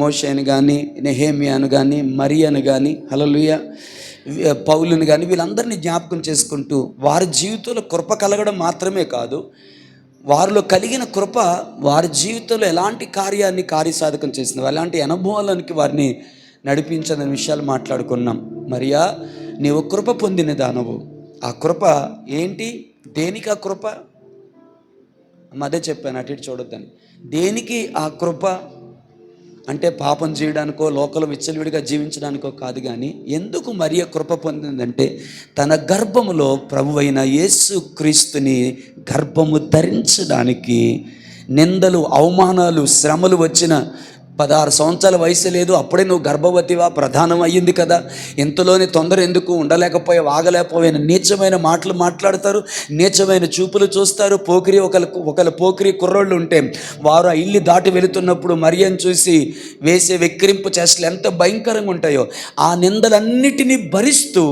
మోషేను కానీ, నెహేమియాను కానీ, మరియను కానీ, హల్లెలూయా, పౌలుని కానీ, వీళ్ళందరినీ జ్ఞాపకం చేసుకుంటూ వారి జీవితంలో కృప కలగడం మాత్రమే కాదు, వారిలో కలిగిన కృప వారి జీవితంలో ఎలాంటి కార్యసాధకం చేసింది, ఎలాంటి అనుభవాలకి వారిని నడిపించదనే విషయాలు మాట్లాడుకున్నాం. మరియా, నీవు కృప పొందిన దానవు. ఆ కృప ఏంటి? దేనికి ఆ కృప? అదే చెప్పాను, అటు ఇటు చూడొద్దని. దేనికి ఆ కృప అంటే పాపం చేయడానికో, లోకంలో విచ్చలవిడిగా జీవించడానికో కాదు. కానీ ఎందుకు మరియ కృప పొందిందంటే, తన గర్భములో ప్రభువైన యేసు క్రీస్తుని గర్భము ధరించడానికి నిందలు, అవమానాలు, శ్రమలు వచ్చిన 16 సంవత్సరాల వయసు లేదు, అప్పుడే నువ్వు గర్భవతివా, ప్రధానం అయ్యింది కదా, ఇంతలోనే తొందర ఎందుకు, ఉండలేకపోయావు, ఆగలేకపోయిన నీచమైన మాటలు మాట్లాడతారు, నీచమైన చూపులు చూస్తారు. ఒకళ్ళ పోకిరి కుర్రోళ్ళు ఉంటే వారు ఆ ఇల్లు దాటి వెళుతున్నప్పుడు మరియను చూసి వేసే వెక్కిరింపు చేష్టలు ఎంత భయంకరంగా ఉంటాయో, ఆ నిందలన్నిటినీ భరిస్తూ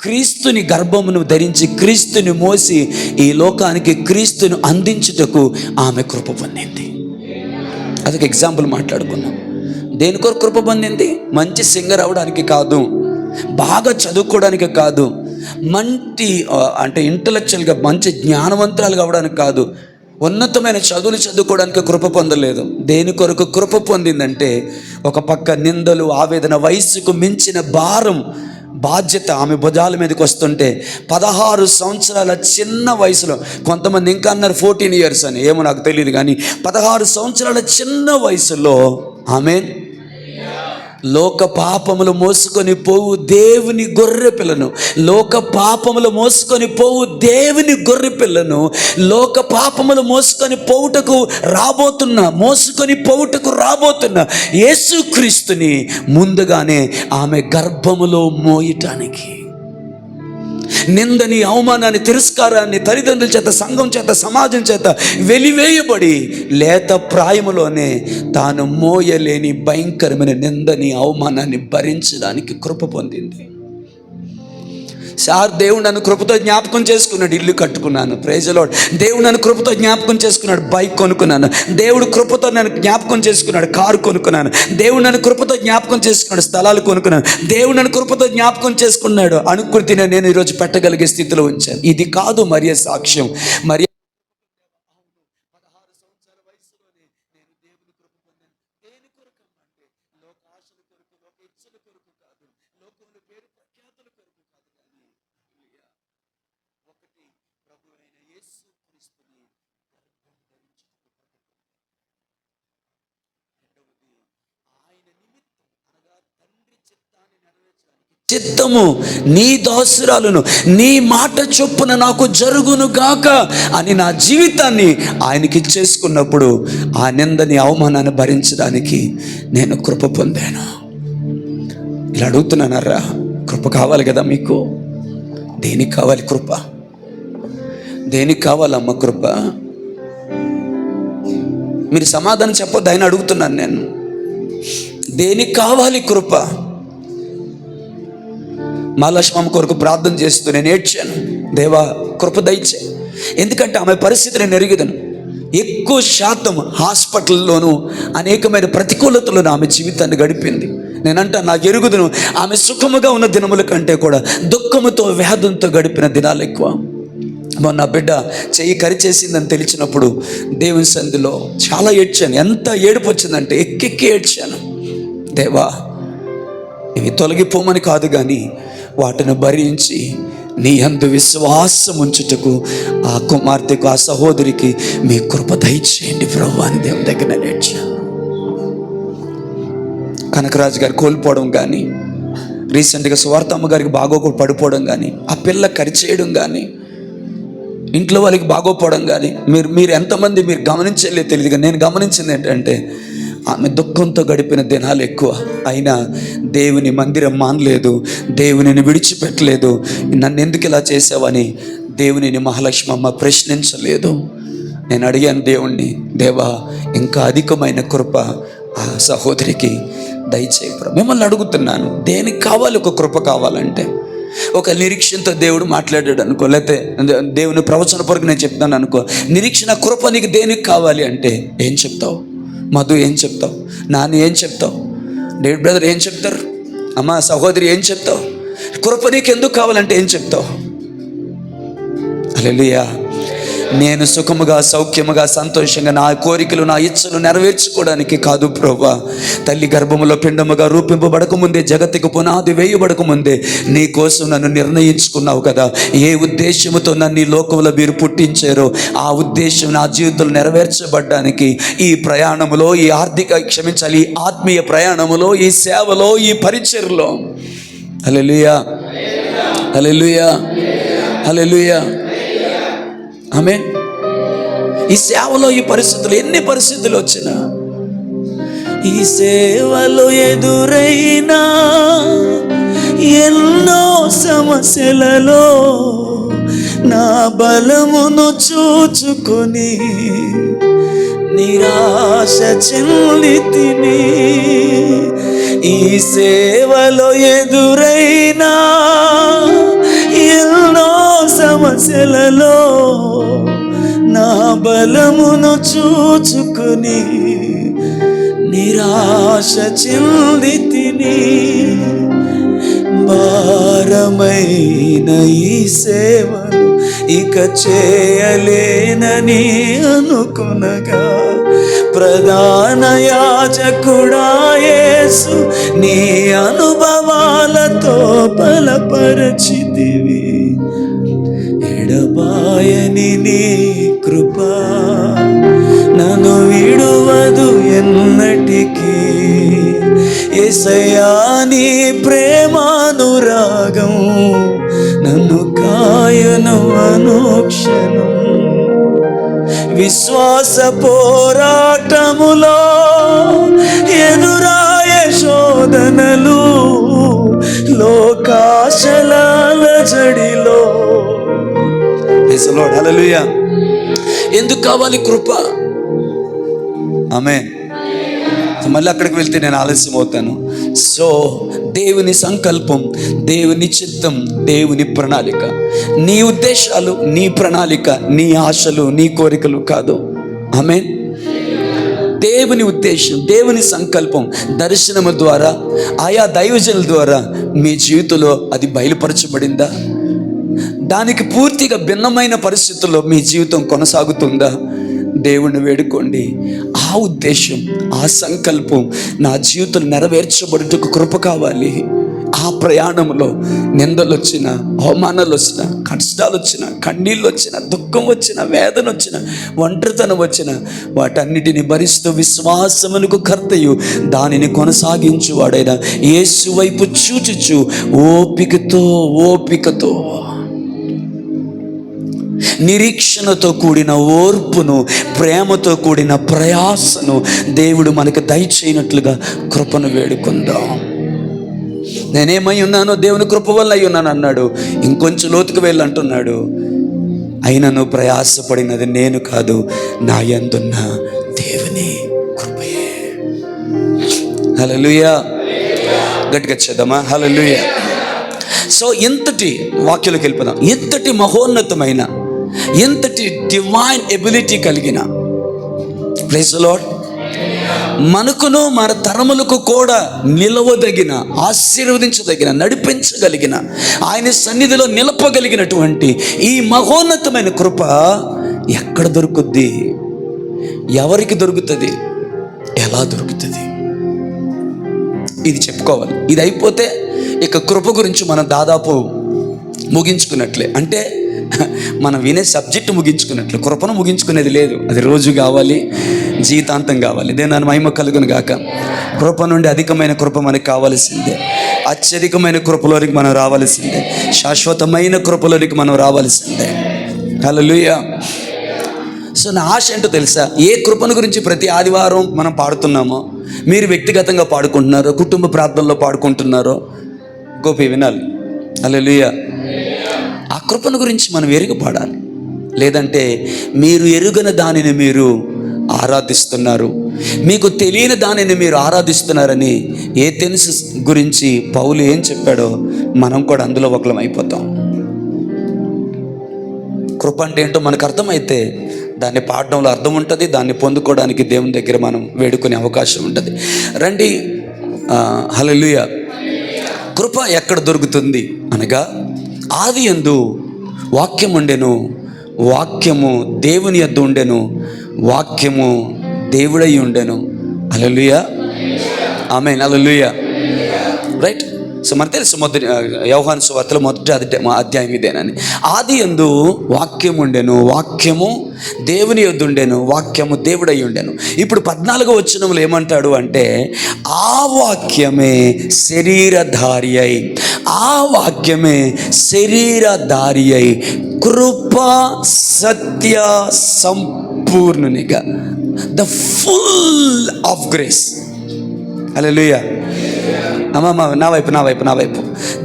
క్రీస్తుని గర్భమును ధరించి క్రీస్తుని మోసి ఈ లోకానికి క్రీస్తును అందించుటకు ఆమె కృప పొందింది. అదొక ఎగ్జాంపుల్ మాట్లాడుకున్నాం. దేనికో కృప పొందింది? మంచి సింగర్ అవడానికి కాదు, బాగా చదువుకోవడానికి కాదు, అంటే ఇంటలెక్చువల్గా మంచి జ్ఞానవంతురాలుగా అవడానికి కాదు, ఉన్నతమైన చదువులు చదువుకోవడానికి కృప పొందలేదు. దేని కొరకు కృప పొందిందంటే, ఒక పక్క నిందలు, ఆవేదన, వయసుకు మించిన భారం, బాధ్యత ఆమె భుజాల మీదకి వస్తుంటే 16 సంవత్సరాల చిన్న వయసులో, కొంతమంది ఇంకా అన్నారు 14 years అని, ఏమో నాకు తెలియదు, కానీ 16 సంవత్సరాల చిన్న వయసులో ఆమె లోక పాపములు మోసుకొని పోవు దేవుని గొర్రె పిల్లను, లోక పాపములు మోసుకొని పోవు దేవుని గొర్రె పిల్లను, లోక పాపములు మోసుకొని పోవుటకు రాబోతున్న యేసుక్రీస్తుని ముందుగానే ఆమె గర్భములో మోయటానికి, నిందని, అవమానాన్ని, తిరస్కారాన్ని తల్లిదండ్రుల చేత, సంఘం చేత, సమాజం చేత వెలివేయబడి లేత ప్రాయములోనే తాను మోయలేని భయంకరమైన నిందని, అవమానాన్ని భరించడానికి కృప పొందింది. దేవుడు నన్ను కృపతో జ్ఞాపకం చేసుకున్నాడు, ఇల్లు కట్టుకున్నాను, ప్రైజ్ ది లార్డ్. దేవుడు నన్ను కృపతో జ్ఞాపకం చేసుకున్నాడు, బైక్ కొనుక్కున్నాను. దేవుడు కృపతో నన్ను జ్ఞాపకం చేసుకున్నాడు, కారు కొనుక్కున్నాను. దేవుడు నన్ను కృపతో జ్ఞాపకం చేసుకున్నాడు, స్థలాలు కొనుక్కున్నాను. దేవుడు నన్ను కృపతో జ్ఞాపకం చేసుకున్నాడు, అనుకృతిని నేను ఈరోజు పెట్టగలిగే స్థితిలో ఉంచాను. ఇది కాదు మరియ సాక్ష్యం. మరియ చిత్తము నీ దాసురాలను, నీ మాట చొప్పున నాకు జరుగును గాక అని నా జీవితాన్ని ఆయనకి ఇచ్చేసుకున్నప్పుడు ఆ నిందని, అవమానాన్ని భరించడానికి నేను కృప పొందాను. ఇలా అడుగుతున్నానరా, కృప కావాలి కదా మీకు? దేనికి కావాలి కృప? దేనికి కావాలమ్మ కృప? మీరు సమాధానం చెప్పొద్దు, ఆయన అడుగుతున్నాను నేను. దేనికి కావాలి కృప? మహాలక్ష్మమ్మ కొరకు ప్రార్థన చేస్తూ నేను ఏడ్చాను, దేవా కృప దయచే. ఎందుకంటే ఆమె పరిస్థితి నేను ఎరుగుదను. ఎక్కువ శాతం హాస్పిటల్లోనూ అనేకమైన ప్రతికూలతలను ఆమె జీవితాన్ని గడిపింది. నేనంటా నాకు ఎరుగుదును, ఆమె సుఖముగా ఉన్న దినముల కంటే కూడా దుఃఖముతో, వ్యాధంతో గడిపిన దినాలు ఎక్కువ. మొన్న బిడ్డ చెయ్యి కరిచేసిందని తెలిసినప్పుడు దేవుని సన్నిధిలో చాలా ఏడ్చాను. ఎంత ఏడుపు వచ్చిందంటే ఎక్కెక్కి ఏడ్చాను. దేవా, ఇవి తొలగిపోమని కాదు, కానీ వాటిని భరించి నీ యందు విశ్వాసం ఉంచుటకు ఆ కుమార్తెకు, ఆ సహోదరికి మీ కృప దయచేయండి ప్రభు అని దేవుని దగ్గర నేర్చాను. కనకరాజు గారు కోల్పోవడం కానీ, రీసెంట్గా సువార్తమ్మ గారికి బాగోకు పడిపోవడం కానీ, ఆ పిల్ల కరిచేయడం కానీ, ఇంట్లో వాళ్ళకి బాగోపోవడం కానీ, మీరు ఎంతమంది మీరు గమనించలే తెలియదు, కానీ నేను గమనించింది ఏంటంటే, ఆమె దుఃఖంతో గడిపిన దినాలు ఎక్కువ. అయినా దేవుని మందిరం మానలేదు, దేవునిని విడిచిపెట్టలేదు. నన్ను ఎందుకు ఇలా చేసావని దేవునిని మహాలక్ష్మమ్మ ప్రశ్నించలేదు. నేను అడిగాను దేవుణ్ణి, దేవా ఇంకా అధికమైన కృప ఆ సహోదరికి దయచేయి. మిమ్మల్ని అడుగుతున్నాను, దేనికి కావాలి ఒక కృప? కావాలంటే ఒక నిరీక్షణతో దేవుడు మాట్లాడాడు అనుకో, లేకపోతే దేవుని ప్రవచన కొరకు నేను చెప్తాను అనుకో, నిరీక్షణ కృప నీకు దేనికి కావాలి అంటే ఏం చెప్తావు? మధు ఏం చెప్తావు? నాని ఏం చెప్తావు? డేవిడ్ బ్రదర్ ఏం చెప్తారు? అమ్మ సహోదరి ఏం చెప్తావు? కృప నీకు ఎందుకు కావాలంటే ఏం చెప్తావు? హల్లెలూయా. నేను సుఖముగా సౌఖ్యముగా సంతోషంగా నా కోరికలు నా ఇచ్చలు నెరవేర్చుకోవడానికి కాదు ప్రభువా. తల్లి గర్భములో పిండముగా రూపింపబడక ముందే, జగత్తుకు పునాది వేయబడక ముందే నీ కోసం నన్ను నిర్ణయించుకున్నావు కదా. ఏ ఉద్దేశముతో నన్ను ఈ లోకంలో మీరు పుట్టించారో ఆ ఉద్దేశం నా జీవితంలో నెరవేర్చబడ్డానికి ఈ ప్రయాణములో, ఈ ఈ ఆత్మీయ ప్రయాణములో, ఈ సేవలో, ఈ పరిచర్లో, హల్లెలూయా హల్లెలూయా హల్లెలూయా ఆమేన్. ఈ సేవలో ఈ పరిస్థితులు, ఎన్ని పరిస్థితులు వచ్చినా, ఈ సేవలో ఎదురైనా ఎన్నో సమస్యలలో నా బలమును చూచుకొని నిరాశ చెందితిని. ఈ సేవలో ఎదురైనా ఎన్నో సమస్యలలో నా బలమును చూచుకుని నిరాశ చెందితిని. భారమైన ఈ సేవను ఇక చేయలేనని అనుకునగా, ప్రధాన యాజకుడా యేసు నీ అనుభవాలతో బలపరచితివి. ఎడబాయని నీ కృప నన్ను విడువదు ఎన్నటికీ. యేసయ్యా నీ ప్రేమానురాగం నన్ను కాయును అనుక్షణం. విశ్వాస పోరాటములో ఎదురాయే శోధనలు, లోకాశలాల జడిలో. హల్లెలూయా. ఎందుకు కావాలి కృప? ఆమేన్. మళ్ళీ అక్కడికి వెళ్తే నేను ఆలస్యం అవుతాను. సో దేవుని సంకల్పం, దేవుని చిత్తం, దేవుని ప్రణాళిక, నీ ఉద్దేశాలు, నీ ప్రణాళిక, నీ ఆశలు, నీ కోరికలు కాదు. ఆమేన్. దేవుని ఉద్దేశం, దేవుని సంకల్పం దర్శనము ద్వారా, ఆయా దైవజనుల ద్వారా మీ జీవితంలో అది బయలుపరచబడిందా? దానికి పూర్తిగా భిన్నమైన పరిస్థితుల్లో మీ జీవితం కొనసాగుతుందా? దేవుణ్ణి వేడుకోండి. ఆ ఉద్దేశం, ఆ సంకల్పం నా జీవితం నెరవేర్చబడుటకు కృప కావాలి. ఆ ప్రయాణంలో నిందలు వచ్చిన, అవమానాలు వచ్చిన, కష్టాలు వచ్చిన, కన్నీళ్ళు వచ్చిన, దుఃఖం వచ్చిన, వేదన వచ్చిన, ఒంటరితనం వచ్చిన, వాటన్నిటిని భరిస్తూ విశ్వాసమునకు కర్తయు దానిని కొనసాగించువాడైన యేసు వైపు చూచుచు ఓపికతో నిరీక్షణతో కూడిన ఓర్పును, ప్రేమతో కూడిన ప్రయాసను దేవుడు మనకు దయచేయనట్లుగా కృపను వేడుకుందాం. నేనేమై ఉన్నానో దేవుని కృప వల్ల అయి ఉన్నాను అన్నాడు. ఇంకొంచెం లోతుకు వెళ్ళి అంటున్నాడు, అయినను ప్రయాసపడినది నేను కాదు, నా యందున్న దేవుని కృపయే. హల్లెలూయా. గట్టిగా చేద్దామా? హల్లెలూయా. సో ఇంతటి వాక్యాలకు వెళ్ళిపోదాం. ఇంతటి మహోన్నతమైన, ఎంతటి డివైన్ ఎబిలిటీ కలిగిన, ప్రైజ్ ది లార్డ్, మనకును మన తరములకు కూడా నిలవదగిన, ఆశీర్వదించదగిన, నడిపించగలిగిన, ఆయన సన్నిధిలో నిలపగలిగినటువంటి ఈ మహోన్నతమైన కృప ఎక్కడ దొరుకుద్ది? ఎవరికి దొరుకుతుంది? ఎలా దొరుకుతుంది? ఇది చెప్పుకోవాలి. ఇది అయిపోతే ఇక కృప గురించి మనం దాదాపు ముగించుకున్నట్లే. అంటే మనం వినే సబ్జెక్టు ముగించుకున్నట్లు, కృపను ముగించుకునేది లేదు. అది రోజు కావాలి, జీవితాంతం కావాలి. దేని మహిమ కలుగును గాక. కృప నుండి అధికమైన కృప మనకు కావాల్సిందే. అత్యధికమైన కృపలోనికి మనం రావాల్సిందే. శాశ్వతమైన కృపలోనికి మనం రావాల్సిందే. హల్లెలూయా. సో నా ఆశ ఏంటో తెలుసా? ఏ కృపను గురించి ప్రతి ఆదివారం మనం పాడుతున్నామో, మీరు వ్యక్తిగతంగా పాడుకుంటున్నారో, కుటుంబ ప్రార్థనలో పాడుకుంటున్నారో, గోపి వినాలి. హల్లెలూయా. ఆ కృపను గురించి మనం ఎరుగు పాడాలి. లేదంటే మీరు ఎరుగని దానిని మీరు ఆరాధిస్తున్నారు, మీకు తెలియని దానిని మీరు ఆరాధిస్తున్నారని ఏథెన్స్ గురించి పౌలు ఏం చెప్పాడో మనం కూడా అందులో ఒకలం అయిపోతాం. కృప అంటే ఏంటో మనకు అర్థమైతే దాన్ని పాడడంలో అర్థం ఉంటుంది, దాన్ని పొందుకోవడానికి దేవుని దగ్గర మనం వేడుకునే అవకాశం ఉంటుంది. రండి. హల్లెలూయా. కృప ఎక్కడ దొరుకుతుంది అనగా, ఆది యందు వాక్యం ఉండెను, వాక్యము దేవుని యొద్ద ఉండెను, వాక్యము దేవుడై ఉండెను. హల్లెలూయా, ఆమేన్, హల్లెలూయా. రైట్. సో మనకు తెలుసు యోహాను సువార్తలో మొదటి అధ్యాయం ఇదేనని. ఆది యందు వాక్యం ఉండెను, వాక్యము దేవుని యొద్ద ఉండెను, వాక్యము దేవుడై ఉండెను. ఇప్పుడు 14వ వచనంలో ఏమంటాడు అంటే, ఆ వాక్యమే శరీరధారి అయి, ఆ వాక్యమే శరీరధారి అయి కృపా సత్య సంపూర్ణునిగా, ద ఫుల్ ఆఫ్ గ్రేస్. హల్లెలూయా. అమ్మమ్మ నా వైపు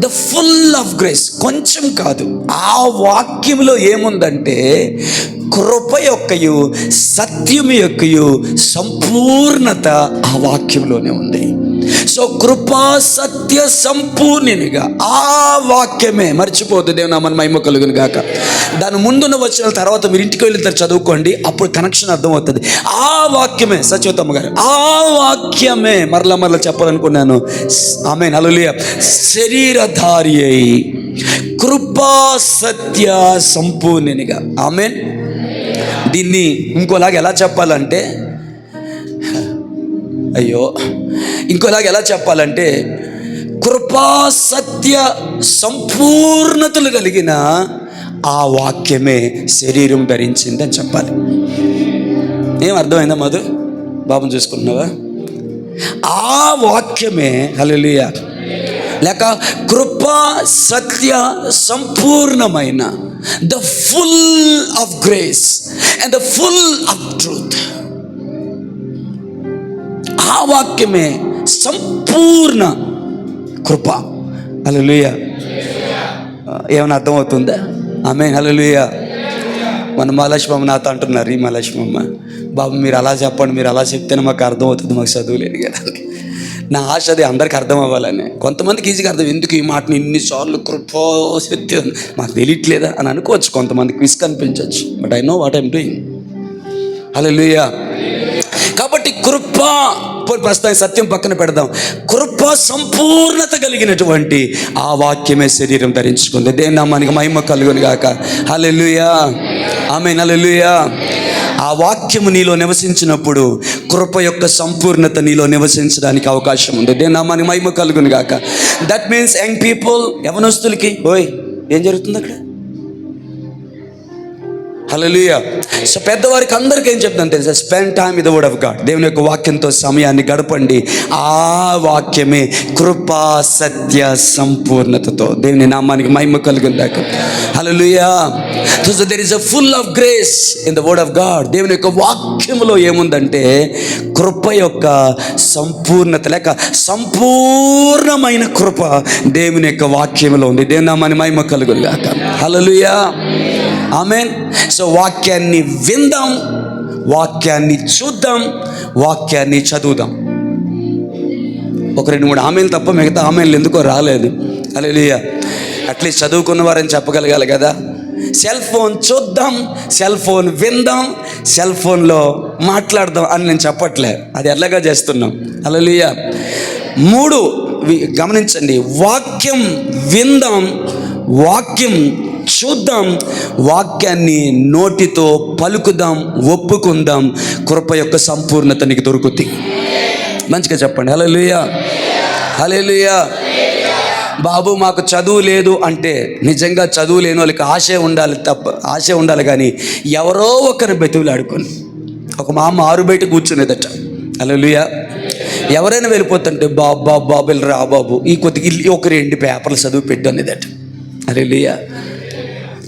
ద ఫుల్ ఆఫ్ గ్రేస్. కొంచెం కాదు, ఆ వాక్యంలో ఏముందంటే కృప యొక్కయు సత్యము యొక్కయు సంపూర్ణత ఆ వాక్యంలోనే ఉంది. సో కృపా సత్య సంపూర్ణినిగా ఆ వాక్యమే. మర్చిపోద్దు, దేవుని నామానికి మహిమ కలుగును గాక. దాని ముందున్న వచనాల తర్వాత మీరు ఇంటికి వెళ్ళి చదువుకోండి, అప్పుడు కనెక్షన్ అర్థమవుతుంది. ఆ వాక్యమే, సత్యవతమ్మ గారు, ఆ వాక్యమే మరలా చెప్పాలనుకున్నాను. ఆమేన్, హల్లెలూయా. శరీరధారి అయి కృపా సత్య సంపూర్ణినిగా. ఆమేన్. దీన్ని ఇంకోలాగా ఎలా చెప్పాలంటే, ఇంకోలాగా ఎలా చెప్పాలంటే, కృపా సత్య సంపూర్ణతలు కలిగిన ఆ వాక్యమే శరీరం ధరించింది అని చెప్పాలి. ఏం అర్థమైందా మధు? బాబుని చూసుకుంటున్నావా? ఆ వాక్యమే, హల్లెలూయా, లేక కృపా సత్య సంపూర్ణమైన, the full of grace and the full of truth. ఆ వాక్యమే సంపూర్ణ కృప. హల్లెలూయా. ఏమైనా అర్థమవుతుందా? ఆమేన్, హల్లెలూయా. మన మహాలక్ష్మమ్మ నాతో అంటున్నారు, ఈ మహాలక్ష్మమ్మ, బాబు మీరు అలా చెప్పండి, మీరు అలా చెప్తేనే మాకు అర్థమవుతుంది, మాకు చదువులేదు కదా. నా ఆశ అది అందరికి అర్థం అవ్వాలని. కొంతమందికి ఈజీగా అర్థం, ఎందుకు ఈ మాటని ఇన్నిసార్లు కృపా సత్యం మాకు తెలియట్లేదా అని అనుకోవచ్చు, కొంతమందికి విసుగు అనిపించవచ్చు. But I know what I'm doing. హల్లెలూయా. కాబట్టి కృప, ప్రస్తుతం సత్యం పక్కన పెడదాం, కృప సంపూర్ణత కలిగినటువంటి ఆ వాక్యమే శరీరం ధరించుకుంది. దేవుని నామానికి మహిమ కలుగును గాక. హల్లెలూయా, ఆమేన్, హల్లెలూయా. ఆ వాక్యము నీలో నివసించినప్పుడు కృప యొక్క సంపూర్ణత నీలో నివసించడానికి అవకాశం ఉంది. దేవుని నామానికి మహిమ కలుగును గాక. దట్ మీన్స్ యంగ్ పీపుల్, యవనస్తులకి, ఓయ్ ఏం జరుగుతుంది అక్కడ? హల్లెలూయా. సో పెద్దవారికి అందరికీ ఏం చెప్తాను తెలుసా? Spend time with the word of God. దేవుని యొక్క వాక్యంతో సమయాన్ని గడపండి. ఆ వాక్యమే కృపా సత్య సంపూర్ణతతో. దేవుని నామానికి మహిమ కలుగును గాక. హల్లెలూయా. So there is a full of grace in the word of God. దేవుని యొక్క వాక్యములో ఏముందంటే కృప యొక్క సంపూర్ణత, లేక సంపూర్ణమైన కృప దేవుని యొక్క వాక్యములో ఉంది. దేవుని నామానికి మహిమ కలుగును గాక. హల్లెలూయా, ఆమేన్. సో వాక్యాన్ని విందాం, వాక్యాన్ని చూద్దాం, వాక్యాన్ని చదువుదాం. ఒక 2-3 ఆమెలు తప్ప మిగతా ఆమెలు ఎందుకో రాలేదు. హల్లెలూయా. అట్లీస్ట్ చదువుకున్న వారని చెప్పగలగాలి కదా. సెల్ ఫోన్ చూద్దాం, సెల్ ఫోన్ విందాం, సెల్ ఫోన్లో మాట్లాడదాం అని నేను చెప్పట్లే, అది ఎలాగా చేస్తున్నాం. హల్లెలూయా. 3 గమనించండి, వాక్యం విందాం, వాక్యం చూద్దాం, వాక్యాన్ని నోటితో పలుకుదాం, ఒప్పుకుందాం. కృప యొక్క సంపూర్ణత నీకు దొరుకుతుంది. మంచిగా చెప్పండి. హల్లెలూయా, హల్లెలూయా. బాబు మాకు చదువు లేదు అంటే, నిజంగా చదువు లేని వాళ్ళకి ఆశ ఉండాలి కానీ ఎవరో ఒకరు బెతువులాడుకొని. ఒక మా అమ్మ 6 బయట కూర్చునేదట. హల్లెలూయా. ఎవరైనా వెళ్ళిపోతుంటే బాబు రా బాబు, ఈ కొద్దిగా ఒక 2 పేపర్లు చదువు పెట్టు అనేదట. హల్లెలూయా.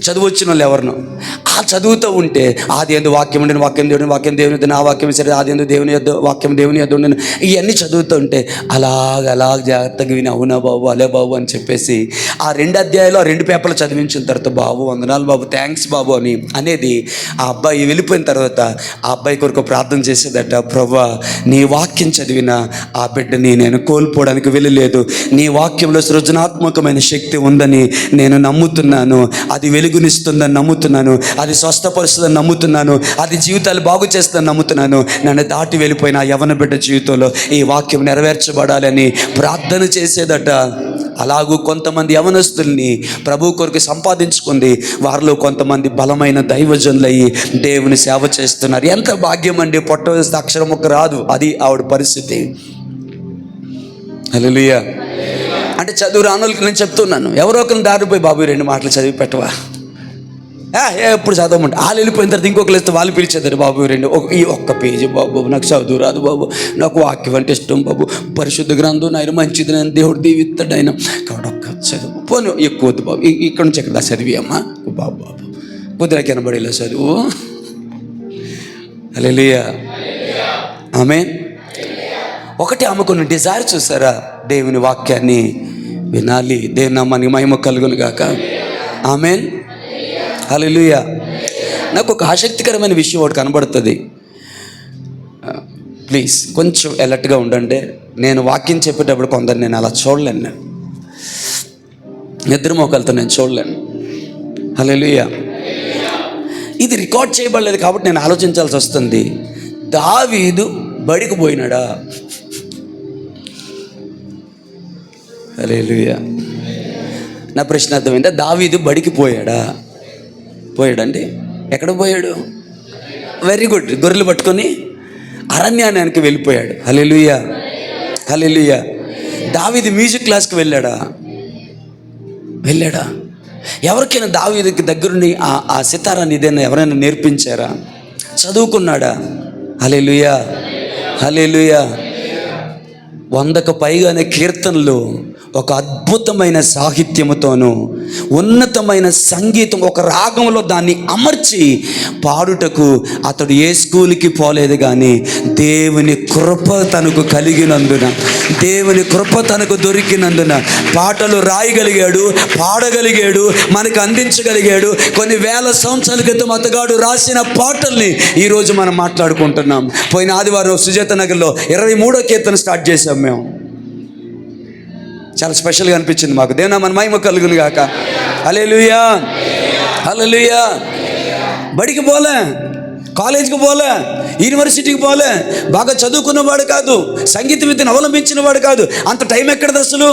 చదువు వచ్చిన వాళ్ళు ఎవరినో ఆ చదువుతూ ఉంటే ఆది యందు వాక్యం ఉండేది, వాక్యం దేవుని, వాక్యం దేవుని యొద్ద, నా వాక్యం సరే ఆది యందు దేవుని యొద్ద, వాక్యం దేవుని యొద్ద ఉండేది. ఇవన్నీ చదువుతూ ఉంటే అలాగ జాగ్రత్తగా విని అవునా బాబు, అలే బాబు అని చెప్పేసి ఆ 2 అధ్యాయాలు ఆ 2 పేపర్లు చదివించిన తర్వాత బాబు వందనాలు బాబు, థ్యాంక్స్ బాబు అని అనేది ఆ అబ్బాయి వెళ్ళిపోయిన తర్వాత ఆ అబ్బాయి కొరకు ప్రార్థన చేసేదట. ప్రభువా, నీ వాక్యం చదివిన ఆ బిడ్డని నేను కోల్పోవడానికి వెళ్ళలేదు. నీ వాక్యంలో సృజనాత్మకమైన శక్తి ఉందని నేను నమ్ముతున్నాను. అది వెలుగునిస్తుందని నమ్ముతున్నాను, అది స్వస్థపరుస్తుందని నమ్ముతున్నాను, అది జీవితాలు బాగు చేస్తుందని నమ్ముతున్నాను. నన్ను దాటి వెళ్ళిపోయిన యవ్వన బిడ్డ జీవితంలో ఈ వాక్యం నెరవేర్చబడాలని ప్రార్థన చేసేదట. అలాగూ కొంతమంది యవనస్తుల్ని ప్రభు కొరకు సంపాదించుకుంది. వారిలో కొంతమంది బలమైన దైవజనులయ్యి దేవుని సేవ చేస్తున్నారు. ఎంత భాగ్యం అండి. పొట్ట వేస్తే అక్షరం ఒక్క రాదు, అది ఆవిడ పరిస్థితి. హల్లెలూయా. అంటే చదువు రానులకి నేను చెప్తున్నాను, ఎవరో ఒకరిని దారిపోయి బాబు 2 మాటలు చదివి పెట్టవా, ఎప్పుడు చదవమంటే వాళ్ళు వెళ్ళిపోయిన తర్వాత ఇంకొకరు వేస్తే వాళ్ళు పిలిచేదారు, బాబు ఈ ఒక్క పేజీ బాబు, నాకు చదువు రాదు బాబు, నాకు వాక్యం అంటే ఇష్టం బాబు, పరిశుద్ధ గ్రంథం ఆయన మంచిది, నేను దేవుడు దీవిస్తాడు ఆయన, కాబట్టి ఒక్క చదువు పోను, ఎక్కువ వద్దు బాబు, ఇక్కడ నుంచి ఎక్కడ చదివి అమ్మా బాబు బాబు కుదిరా కనబడేలా చదువు. హల్లెలూయా. ఆమేన్. ఒకటి ఆమెకున్న డిజైర్ చూసారా, దేవుని వాక్యాన్ని వినాలి. దేవుని నామానికి మహిమ కలుగును గాక. ఆమేన్. హల్లెలూయా. నాకు ఒక ఆసక్తికరమైన విషయం ఒకటి కనబడుతుంది. ప్లీజ్ కొంచెం అలర్ట్గా ఉండండి. నేను వాక్యం చెప్పేటప్పుడు కొందరు నేను అలా చూడలేను, నేను నిద్ర మోకాలతో నేను చూడలేను. హల్లెలూయా. ఇది రికార్డ్ చేయబడలేదు కాబట్టి నేను ఆలోచించాల్సి వస్తుంది. దావీదు బడికి పోయినాడా? హల్లెలూయా. నా ప్రశ్న అర్థమైందా? దావీదు బడికి పోయాడండి. ఎక్కడ పోయాడు? Very good. గొర్రెలు పట్టుకొని అరణ్యానికి వెళ్ళిపోయాడు. హల్లెలూయా. హల్లెలూయా. దావీదు మ్యూజిక్ క్లాస్కి వెళ్ళాడా? ఎవరికైనా దావీదుకి దగ్గరుండి ఆ సితారాన్ని ఇదేనా ఎవరైనా నేర్పించారా? చదువుకున్నాడా? హల్లెలూయా. హల్లెలూయా. 100కు పైగానే కీర్తనలు ఒక అద్భుతమైన సాహిత్యముతోనూ ఉన్నతమైన సంగీతం ఒక రాగంలో దాన్ని అమర్చి పాడుటకు అతడు ఏ స్కూల్కి పోలేదు, కానీ దేవుని కృప తనకు కలిగినందున, దేవుని కృప తనకు దొరికినందున పాటలు రాయగలిగాడు, పాడగలిగాడు, మనకు అందించగలిగాడు. కొన్ని వేల సంవత్సరాల క్రితం అతగాడు రాసిన పాటల్ని ఈరోజు మనం మాట్లాడుకుంటున్నాం. పోయిన ఆదివారం సుజాత నగర్లో 23వ కీర్తన స్టార్ట్ చేసాం మేము. చాలా స్పెషల్గా అనిపించింది మాకు. దేవుని నామమున మహిమ కలుగును గాక. హల్లెలూయా. హల్లెలూయా. బడికి పోలే, కాలేజీకి పోలే, యూనివర్సిటీకి పోలే, బాగా చదువుకున్నవాడు కాదు, సంగీత విద్యను అవలంబించిన వాడు కాదు. అంత టైం ఎక్కడది అసలు?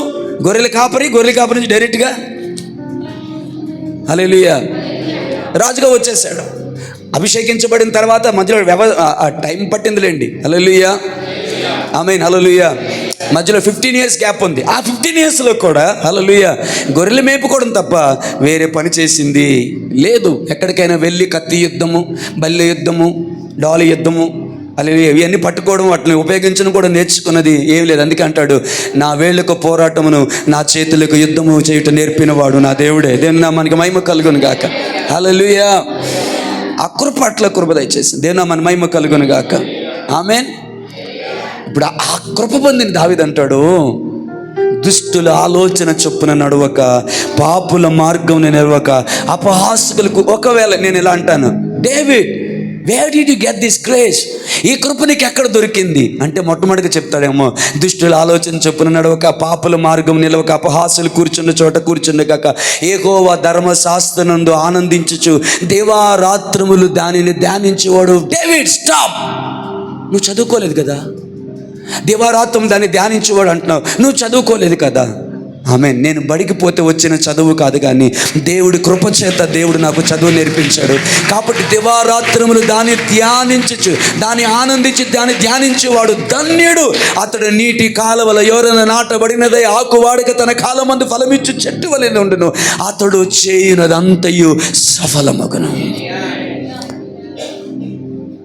గొర్రెల కాపరి నుంచి డైరెక్ట్గా హల్లెలూయా రాజుగా వచ్చేసాడు. అభిషేకించబడిన తర్వాత మధ్యలో టైం పట్టిందిలేండి. హల్లెలూయా. ఆమేన్. హల్లెలూయా. మధ్యలో 15 years గ్యాప్ ఉంది. ఆ 15 yearsలో కూడా హల్లెలూయా గొర్రెలు మేపుకోవడం తప్ప వేరే పని చేసింది లేదు. ఎక్కడికైనా వెళ్ళి కత్తి యుద్ధము, బల్లె యుద్ధము, డాలు యుద్ధము, హల్లెలూయా ఇవన్నీ పట్టుకోవడం, వాటిని ఉపయోగించడం కూడా నేర్చుకున్నది ఏం లేదు. అందుకే అంటాడు, నా వేళ్ళకు పోరాటమును, నా చేతులకు యుద్ధము చేయుట నేర్పినవాడు నా దేవుడే. దేవుని నామానికి మహిమ కలుగును గాక. హల్లెలూయా. ఆ కృప అట్లా కృప దయచేసింది. దేవుని నామానికి మహిమ కలుగును గాక. ఆమేన్. ఇప్పుడు ఆ కృప పొందిన దావీదు అంటాడు, దుష్టుల ఆలోచన చొప్పున నడవక, పాపుల మార్గం నడవక, అపహాసకులకు. ఒకవేళ నేను ఇలా అంటాను, David where did you get this grace? ఈ కృప నీకు ఎక్కడ దొరికింది అంటే మొట్టమొదటిగా చెప్తాడేమో, దుష్టుల ఆలోచన చొప్పున నడవక, పాపుల మార్గం నిలవక, అపహాసులు కూర్చున్న చోట కూర్చుండగాక, యెహోవా ధర్మశాస్త్రనందు ఆనందించుచు దేవారాత్రములు దానిని ధ్యానించేవాడు. David stop. నువ్వు చదువుకోలేదు కదా, దివారాత్రం దాన్ని ధ్యానించేవాడు అంటున్నావు, నువ్వు చదువుకోలేదు కదా. ఆమేన్. నేను బడికి పోతే వచ్చిన చదువు కాదు, కానీ దేవుడి కృప చేత దేవుడు నాకు చదువు నేర్పించాడు. కాబట్టి దివారాత్రములు దాన్ని ధ్యానించచ్చు, దాన్ని ఆనందించి దాన్ని ధ్యానించేవాడు ధన్యుడు. అతడు నీటి కాలవల ఎవరైనా నాటబడినదై ఆకు వాడక తన కాలమందు ఫలమిచ్చు చెట్టు వలె ఉండును. అతడు చేయునదంతయు సఫలమగును.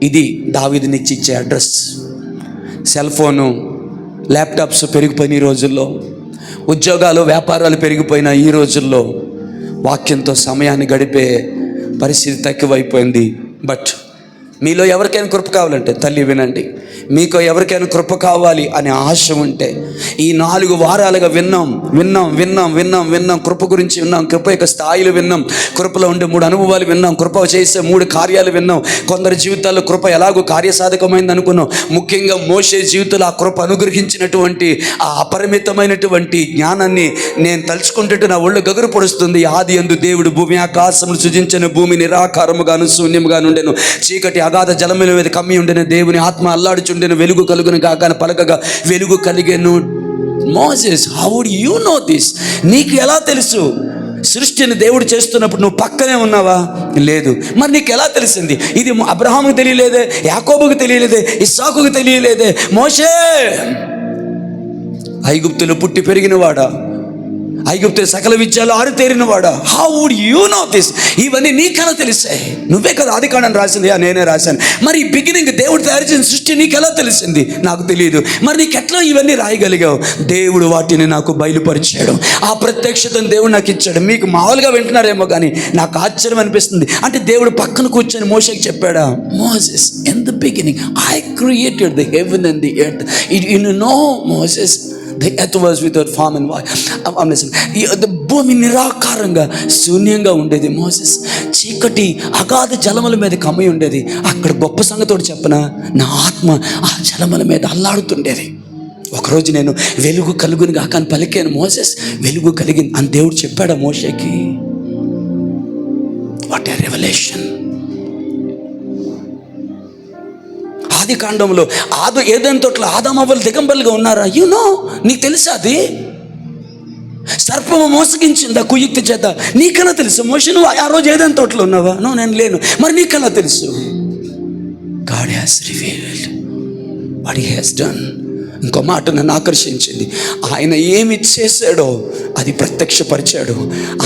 ఇది దావీదునిచ్చి ఇచ్చే అడ్రస్. సెల్ ఫోను, ల్యాప్టాప్స్ పెరిగిపోయిన ఈ రోజుల్లో, ఉద్యోగాలు వ్యాపారాలు పెరిగిపోయిన ఈ రోజుల్లో వాక్యంతో సమయాన్ని గడిపే పరిస్థితి తక్కువైపోయింది. బట్ మీలో ఎవరికైనా కృప కావాలంటే తల్లి వినండి, మీకు ఎవరికైనా కృప కావాలి అనే ఆశ ఉంటే ఈ 4 వారాలుగా విన్నాం కృప గురించి విన్నాం, కృప యొక్క స్థాయిలు విన్నాం, కృపలో ఉండే 3 అనుభవాలు విన్నాం, కృప చేసే 3 కార్యాలు విన్నాం. కొందరి జీవితాల్లో కృప ఎలాగో కార్యసాధకమైంది అనుకున్నాం. ముఖ్యంగా మోషే జీవితంలో ఆ కృప అనుగ్రహించినటువంటి ఆ అపరిమితమైనటువంటి జ్ఞానాన్ని నేను తలుచుకుంటే నా ఒళ్ళు గగురు పొడుస్తుంది. ఆది యందు దేవుడు భూమి ఆకాశములు సృజించిన, భూమి నిరాకారముగాను శూన్యముగా నుండెను, చీకటి అగాధ జలముల మీద కమ్మి ఉండెను, దేవుని ఆత్మ అల్లాడుచుండెను, వెలుగు కలుగును గాక పలకగా వెలుగు కలిగెను. Moses, how would you know this? నీకు ఎలా తెలుసు? సృష్టిని దేవుడు చేస్తున్నప్పుడు నువ్వు పక్కనే ఉన్నావా? లేదు. మరి నీకు ఎలా తెలిసింది? ఇది అబ్రహాముకు తెలియలేదే, యాకోబుకు తెలియలేదే, ఇస్సాకుకు తెలియలేదే. మోషే ఐగుప్తులో పుట్టి పెరిగినవాడా, ఐగుప్తు సకల విద్యలో ఆరితేరినవాడా? How would you know this? ఇవన్నీ నీకెలా తెలిసాయి? నువ్వే కదా ఆదికాండం రాసింది. నేనే రాశాను. మరి బిగినింగ్ దేవుడు తయారు చేసిన సృష్టి నీకెలా తెలిసింది? నాకు తెలియదు. మరి నీకెట్లా ఇవన్నీ రాయగలిగావు? దేవుడు వాటిని నాకు బయలుపరిచాడు. ఆ ప్రత్యక్షతను దేవుడు నాకు ఇచ్చాడు. మీకు మామూలుగా వింటున్నారేమో కానీ నాకు ఆశ్చర్యం అనిపిస్తుంది. అంటే దేవుడు పక్కన కూర్చొని మోషేకి చెప్పాడా, Moses, in the beginning I created the heaven and the earth. You know Moses, the earth was without form and void. భూమి నిరాకారంగా శూన్యంగా ఉండేది. మోసెస్, చీకటి అగాధ జలముల మీద కమ్మి ఉండేది. అక్కడ గొప్ప సంగతోడు చెప్పనా, నా ఆత్మ ఆ జలముల మీద అల్లాడుతుండేది. ఒకరోజు నేను వెలుగు కలుగును గాక అని పలికాను. మోసెస్, వెలుగు కలిగింది అని దేవుడు చెప్పాడా మోషేకి? What a revolution! ఆది కాండంలో ఏదైనా తోటలో ఆదామవ్వలు దిగంబరులుగా ఉన్నారా? నో, నీకు తెలుసా? అది సర్పము మోసగించిందా కుయుక్తి చేత? నీకన్నా తెలుసు. మోషే, నువ్వు ఆ రోజు ఏదైనా తోటలో ఉన్నావా? నో, నేను లేను. మరి నీకన్నా తెలుసు. God has revealed what he has done. ఇంకో మాట నన్ను ఆకర్షించింది. ఆయన ఏమి చేశాడో అది ప్రత్యక్షపరిచాడు.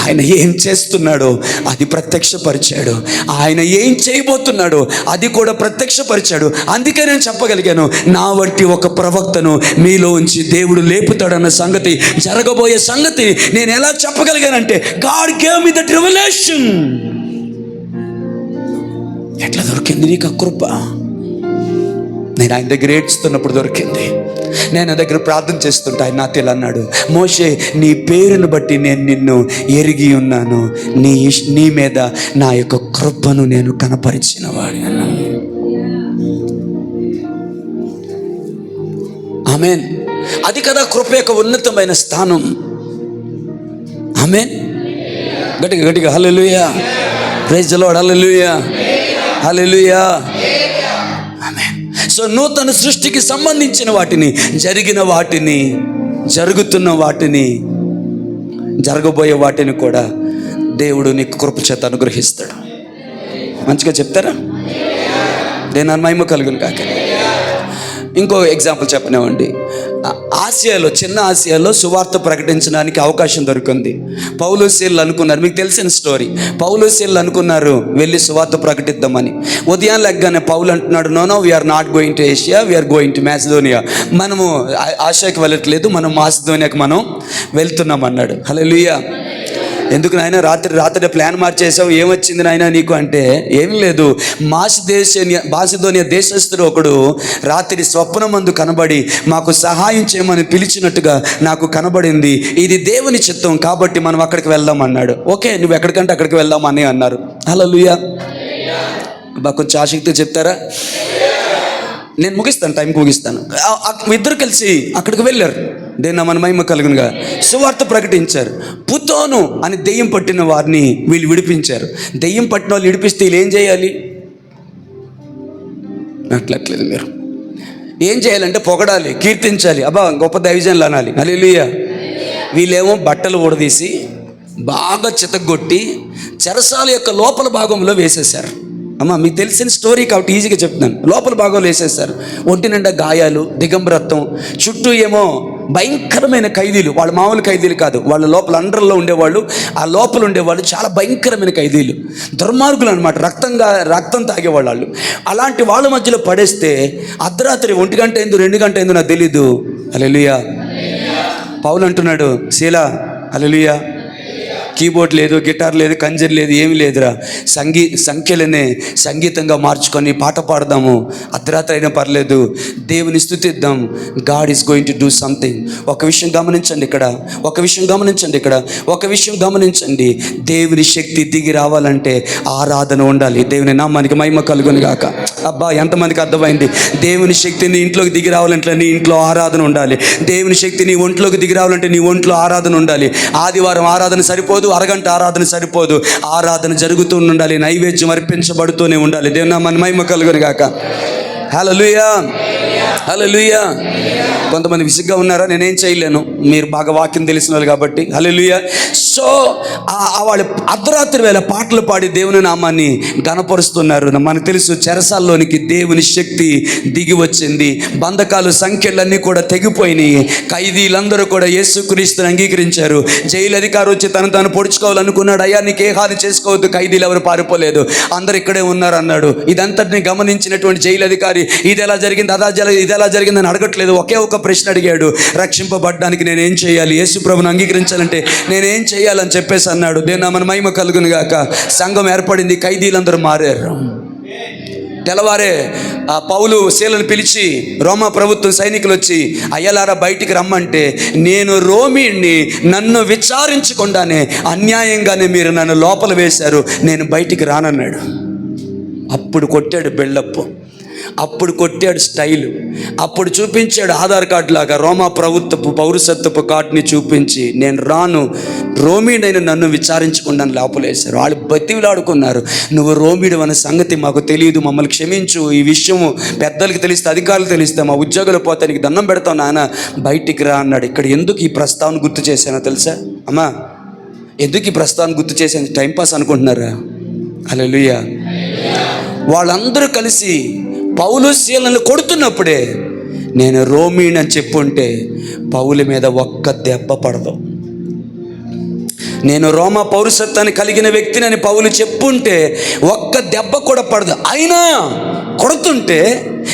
ఆయన ఏం చేస్తున్నాడో అది ప్రత్యక్షపరిచాడు. ఆయన ఏం చేయబోతున్నాడో అది కూడా ప్రత్యక్షపరిచాడు. అందుకే నేను చెప్పగలిగాను, నా వంటి ఒక ప్రవక్తను మీలో ఉంచి దేవుడు లేపుతాడన్న సంగతి, జరగబోయే సంగతి నేను ఎలా చెప్పగలిగానంటే, God gave me that revolution. ఎట్లా దొరికింది నీకు ఆ కృప? నేను ఆయన దగ్గర ఏడ్చుతున్నప్పుడు దొరికింది. నేను ఆ దగ్గర ప్రార్థన చేస్తుంటే ఆయన నాతో ఇలా అన్నాడు, మోషే, నీ పేరును బట్టి నేను నిన్ను ఎరిగి ఉన్నాను, నీ మీద నా యొక్క కృపను నేను కనపరిచిన వాడి అన్నాను. ఆమేన్. అది కదా కృప యొక్క ఉన్నతమైన స్థానం. ఆమేన్. గట్టిగా గట్టిగా హల్లెలూయా, ప్రైజ్ ది లార్డ్, హల్లెలూయా, హల్లెలూయా. ఆమేన్. సో నూతన సృష్టికి సంబంధించిన వాటిని, జరిగిన వాటిని, జరుగుతున్న వాటిని, జరగబోయే వాటిని కూడా దేవుడు నీకు కృప చేత అనుగ్రహిస్తాడు. మంచిగా చెప్తారా? దేని మహిమ కలుగును కాక. ఇంకో ఎగ్జాంపుల్ చెప్పనివ్వండి. ఆసియాలో, చిన్న ఆసియాలో సువార్త ప్రకటించడానికి అవకాశం దొరికింది. పౌలు శీలలు అనుకున్నారు, మీకు తెలిసిన స్టోరీ. పౌలు శీలలు అనుకున్నారు వెళ్ళి సువార్త ప్రకటిద్దామని. ఉదయం లెగ్గానే పౌలు అంటున్నాడు, no we're not going to Asia, we're going to Macedonia. మనము ఆసియాకి వెళ్ళట్లేదు, మనం మాసిడోనియాకి మనం వెళ్తున్నాం అన్నాడు. హల్లెలూయా. ఎందుకు నాయన రాత్రి ప్లాన్ మార్చేసావు, ఏమొచ్చింది నాయన నీకు అంటే, ఏం లేదు, మాసిదోనియా దేశస్థుడు ఒకడు రాత్రి స్వప్నమందు కనబడి మాకు సహాయం చేయమని పిలిచినట్టుగా నాకు కనబడింది. ఇది దేవుని చిత్తం కాబట్టి మనం అక్కడికి వెళ్దాం అన్నాడు. ఓకే, నువ్వు ఎక్కడికంటే అక్కడికి వెళ్దాం అని అన్నారు. హల్లెలూయా. కొంచెం ఆసక్తిగా చెప్తారా? నేను ముగిస్తాను, టైంకి ముగిస్తాను. ఇద్దరు కలిసి అక్కడికి వెళ్ళారు. దేని మన మహిమ కలుగునుగా. సువార్త ప్రకటించారు. పుతోను అని దెయ్యం పట్టిన వారిని వీళ్ళు విడిపించారు. దెయ్యం పట్టిన వాళ్ళు విడిపిస్తే వీళ్ళు ఏం చేయాలి? అట్లట్లేదు. మీరు ఏం చేయాలంటే పొగడాలి, కీర్తించాలి, అబ్బా గొప్ప దైవజనులు అనాలి. హల్లెలూయా. వీళ్ళేమో బట్టలు ఊడదీసి బాగా చితగొట్టి చెరసాల యొక్క లోపల భాగంలో వేసేశారు. అమ్మ, మీకు తెలిసిన స్టోరీ కాబట్టి ఈజీగా చెప్తున్నాను. లోపల భాగంలో వేసేస్తారు. ఒంటి నిండా గాయాలు, దిగంబరత్వం, చుట్టూ ఏమో భయంకరమైన ఖైదీలు. వాళ్ళు మామూలు ఖైదీలు కాదు, వాళ్ళ లోపల అండర్లో ఉండేవాళ్ళు, ఆ లోపల ఉండేవాళ్ళు చాలా భయంకరమైన ఖైదీలు, దుర్మార్గులు అనమాట. రక్తం తాగేవాళ్ళు వాళ్ళు. అలాంటి వాళ్ళ మధ్యలో పడేస్తే అర్ధరాత్రి 1 గంట అయిందో 2 గంట అయిందో నాకు తెలీదు. హల్లెలూయా. పౌలు అంటున్నాడు, శీలా, హల్లెలూయా, కీబోర్డ్ లేదు, గిటార్ లేదు, కంజర్ లేదు, ఏమి లేదురా. సంఖ్యలనే సంగీతంగా మార్చుకొని పాట పాడదాము. అర్ధరాత్రి అయినా పర్లేదు, దేవుని స్తుతిద్దాం. God is going to do something. ఒక విషయం గమనించండి ఇక్కడ, ఒక విషయం గమనించండి. దేవుని శక్తి దిగి రావాలంటే ఆరాధన ఉండాలి. దేవుని నామానికి మహిమ కలుగును గాక. అబ్బా, ఎంతమందికి అర్థమైంది? దేవుని శక్తి నీ ఇంట్లోకి దిగి రావాలంటే నీ ఇంట్లో ఆరాధన ఉండాలి. దేవుని శక్తి నీ ఒంట్లోకి దిగి రావాలంటే నీ ఒంట్లో ఆరాధన ఉండాలి. ఆదివారం ఆరాధన సరిపోదు, అరగంట ఆరాధన సరిపోదు, ఆరాధన జరుగుతూ ఉండాలి, నైవేద్యం అర్పించబడుతూనే ఉండాలి. దేవుని నామానికి మహిమ కలుగును గాక. హల్లెలూయా, హల్లెలూయా. కొంతమంది విసుగ్గా ఉన్నారా? నేనేం చేయలేను, మీరు బాగా వాక్యం తెలిసిన వాళ్ళు కాబట్టి. హల్లెలూయా. సో వాళ్ళు అర్ధరాత్రి వేళ పాటలు పాడి దేవుని నామాన్ని గణపరుస్తున్నారు. మనకు తెలుసు, చెరసాల్లోనికి దేవుని శక్తి దిగి వచ్చింది. బంధకాలు, సంఖ్యలన్నీ కూడా తెగిపోయినాయి. ఖైదీలందరూ కూడా యేసుక్రీస్తుని అంగీకరించారు. జైలు అధికారి వచ్చి తాను పొడుచుకోవాలనుకున్నాడు. అయ్యా, నీకే హాని చేసుకోవద్దు, ఖైదీలు ఎవరు పారిపోలేదు, అందరు ఇక్కడే ఉన్నారు అన్నాడు. ఇదంతటిని గమనించినటువంటి జైలు అధికారి ఇది ఎలా జరిగింది, ఇది ఎలా జరిగిందని అడగట్లేదు. ఒకే ఒక ప్రశ్న అడిగాడు, రక్షింపబడ్డానికి నేనేం చేయాలి, యేసు ప్రభుని అంగీకరించాలంటే నేనేం చేయాలని చెప్పేసి అన్నాడు. దేని మన మహిమ కలుగును గాక. సంఘం ఏర్పడింది, ఖైదీలందరూ మారారు. తెల్లవారే పౌలు శీలను పిలిచి రోమా ప్రభుత్వం సైనికులు వచ్చి, అయ్యలారా బయటికి రమ్మంటే, నేను రోమీని, నన్ను విచారించకుండానే అన్యాయంగానే మీరు నన్ను లోపల వేశారు, నేను బయటికి రానన్నాడు. అప్పుడు కొట్టాడు బిల్డప్, అప్పుడు కొట్టాడు స్టైలు, అప్పుడు చూపించాడు ఆధార్ కార్డు లాగా రోమా ప్రభుత్వపు పౌరసత్వపు కార్డుని చూపించి, నేను రాను, రోమీడైన నన్ను విచారించకుండా లోపలేశారు. వాళ్ళు బతిలాడుకున్నారు, నువ్వు రోమీడు అనే సంగతి మాకు తెలియదు, మమ్మల్ని క్షమించు, ఈ విషయము పెద్దలకి తెలిస్తే, అధికారులు తెలిస్తే మా ఉద్యోగాలు పోతే నీకు దండం పెడతావు నాన్న, బయటికి రా అన్నాడు. ఇక్కడ ఎందుకు ఈ ప్రస్తావన గుర్తు చేశానో తెలుసా అమ్మా? ఎందుకు ఈ ప్రస్తావన గుర్తు చేశాను? టైంపాస్ అనుకుంటున్నారా? హల్లెలూయా. వాళ్ళందరూ కలిసి పౌలు శీలను కొడుతున్నప్పుడే నేను రోమీని అని చెప్పుంటే పౌలు మీద ఒక్క దెబ్బ పడదు. నేను రోమా పౌరసత్వాన్ని కలిగిన వ్యక్తిని అని పౌలు చెప్పుంటే ఒక్క దెబ్బ కూడా పడదు. అయినా కొడుతుంటే,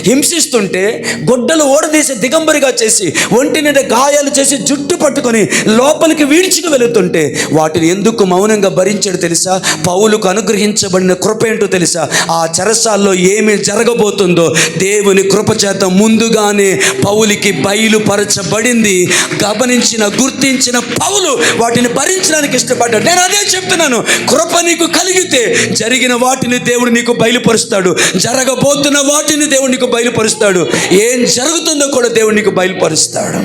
హింసిస్తుంటే, గుడ్డలు ఓడదీసి దిగంబరిగా చేసి, ఒంటి నిండా గాయాలు చేసి, జుట్టు పట్టుకొని లోపలికి వీడ్చుకు వెళుతుంటే వాటిని ఎందుకు మౌనంగా భరించాడు తెలుసా? పౌలుకు అనుగ్రహించబడిన కృప ఏంటో తెలుసా? ఆ చెరసాల్లో ఏమి జరగబోతుందో దేవుని కృప చేత ముందుగానే పౌలుకి బయలుపరచబడింది. గమనించిన, గుర్తించిన పౌలు వాటిని భరించడానికి ఇష్టపడ్డాడు. నేను అదే చెప్తున్నాను, కృప నీకు కలిగితే జరిగిన వాటిని దేవుడు నీకు బయలుపరుస్తాడు, జరగబోతున్న వాటిని దేవుడు నీకు బయలుపరుస్తాడు, ఏం జరుగుతుందో కూడా దేవుడు నీకు బయలుపరుస్తాడు.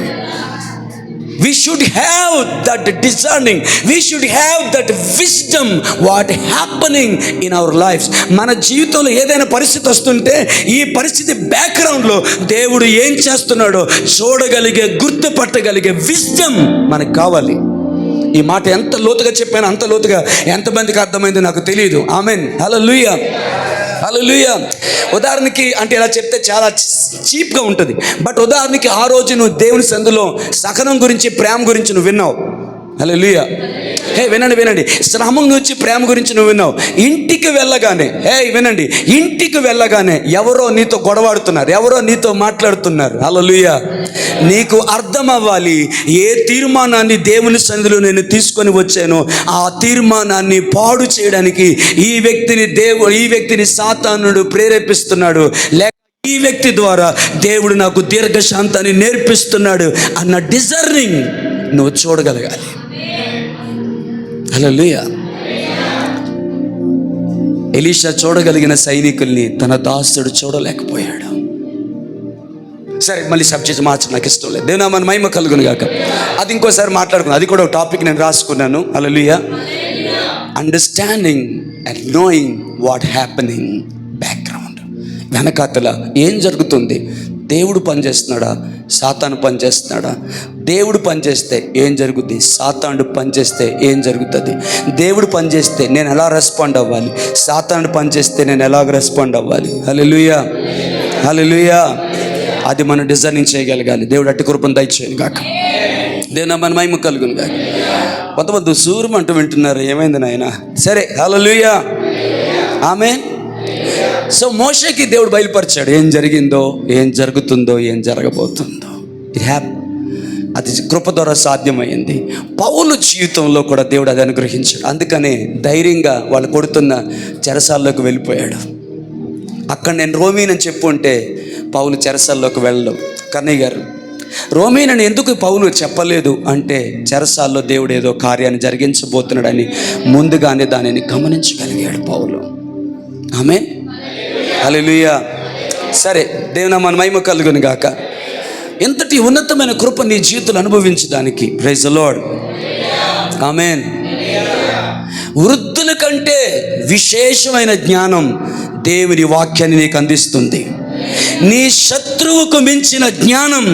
We should have that discerning, we should have that wisdom what happening in our lives. మన జీవితంలో ఏదైనా పరిస్థితి వస్తుంటే ఈ పరిస్థితి బ్యాక్గ్రౌండ్లో దేవుడు ఏం చేస్తున్నాడో చూడగలిగే, గుర్తుపట్టగలిగే విజ్డమ్ మనకు కావాలి. ఈ మాట ఎంత లోతుగా చెప్పానో అంత లోతుగా ఎంతమందికి అర్థమైందో నాకు తెలియదు. ఆమెన్, హల్లెలూయా, హల్లెలూయా. ఉదాహరణకి, అంటే ఇలా చెప్తే చాలా చీప్గా ఉంటుంది, బట్ ఉదాహరణకి ఆ రోజు నువ్వు దేవుని సందులో సహనం గురించి, ప్రేమ గురించి నువ్వు విన్నావు. హల్లెలూయా. వినండి, శ్రమం నుంచి ప్రేమ గురించి నువ్వు విన్నావు. ఇంటికి వెళ్ళగానే, వినండి, ఇంటికి వెళ్ళగానే ఎవరో నీతో గొడవాడుతున్నారు, ఎవరో నీతో మాట్లాడుతున్నారు. హల్లెలూయా. నీకు అర్థం అవ్వాలి, ఏ తీర్మానాన్ని దేవుని సన్నిధిలో నేను తీసుకొని వచ్చానో ఆ తీర్మానాన్ని పాడు చేయడానికి ఈ వ్యక్తిని సాతానుడు ప్రేరేపిస్తున్నాడు, లేక ఈ వ్యక్తి ద్వారా దేవుడు నాకు దీర్ఘశాంతాన్ని నేర్పిస్తున్నాడు అన్న డిజర్నింగ్ నువ్వు చూడగలగాలి. హల్లెలూయా. ఎలీషా చూడగలిగిన సైనికుల్ని తన దాసుడు చూడలేకపోయాడు. సరే, మళ్ళీ సబ్జెక్ట్ మార్చడం నాకు ఇష్టం లేదు. దేవుని నామానికి మహిమ కలుగును గాక. అది ఇంకోసారి మాట్లాడుకున్నాను, అది కూడా ఒక టాపిక్ నేను రాసుకున్నాను. హల్లెలూయా. Understanding and knowing what happening, background, వెనకాతల ఏం జరుగుతుంది. దేవుడు పనిచేస్తున్నాడా, సాతాను పనిచేస్తున్నాడా? దేవుడు పనిచేస్తే ఏం జరుగుద్ది, సాతానుడు పనిచేస్తే ఏం జరుగుతుంది? దేవుడు పనిచేస్తే నేను ఎలా రెస్పాండ్ అవ్వాలి, సాతానుడు పనిచేస్తే నేను ఎలాగ రెస్పాండ్ అవ్వాలి? హల్లెలూయా, హల్లెలూయా. అది మనం డిజైనింగ్ చేయగలగాలి. దేవుడు అట్టి కృపను దయచేయను గాక. దేవుని నామానికి మహిమ కలుగును గాక. కొంతమంది సూర్యమంటూ వింటున్నారు, ఏమైంది నాయన? సరే, హల్లెలూయా, ఆమేన్. సో మోషేకి దేవుడు బయలుపరిచాడు ఏం జరిగిందో, ఏం జరుగుతుందో, ఏం జరగబోతుందో. ఇట్ హ్యాప్. అది కృప ద్వారా సాధ్యమైంది. పౌలు జీవితంలో కూడా దేవుడు అది అనుగ్రహించాడు. అందుకనే ధైర్యంగా వాళ్ళు కొడుతున్న చెరసాల్లోకి వెళ్ళిపోయాడు. అక్కడ నేను రోమీన్ అని చెప్పుంటే పౌలు చెరసాల్లోకి వెళ్ళడం. కన్నయ్య గారు, రోమీన్ అని ఎందుకు పౌలు చెప్పలేదు అంటే చెరసాల్లో దేవుడు ఏదో కార్యాన్ని జరిగించబోతున్నాడని ముందుగానే దానిని గమనించగలిగాడు పౌలు. ఆమేన్, హల్లెలూయా. సరే, దేవుని మన మహిమ కలుగును గాక. ఎంతటి ఉన్నతమైన కృప నీ జీవితంలో అనుభవించడానికి. Praise the Lord. ఆమేన్. వృద్ధుల కంటే విశేషమైన జ్ఞానం దేవుని వాక్యాన్ని నీకు అందిస్తుంది. నీ శత్రువుకు మించిన జ్ఞానం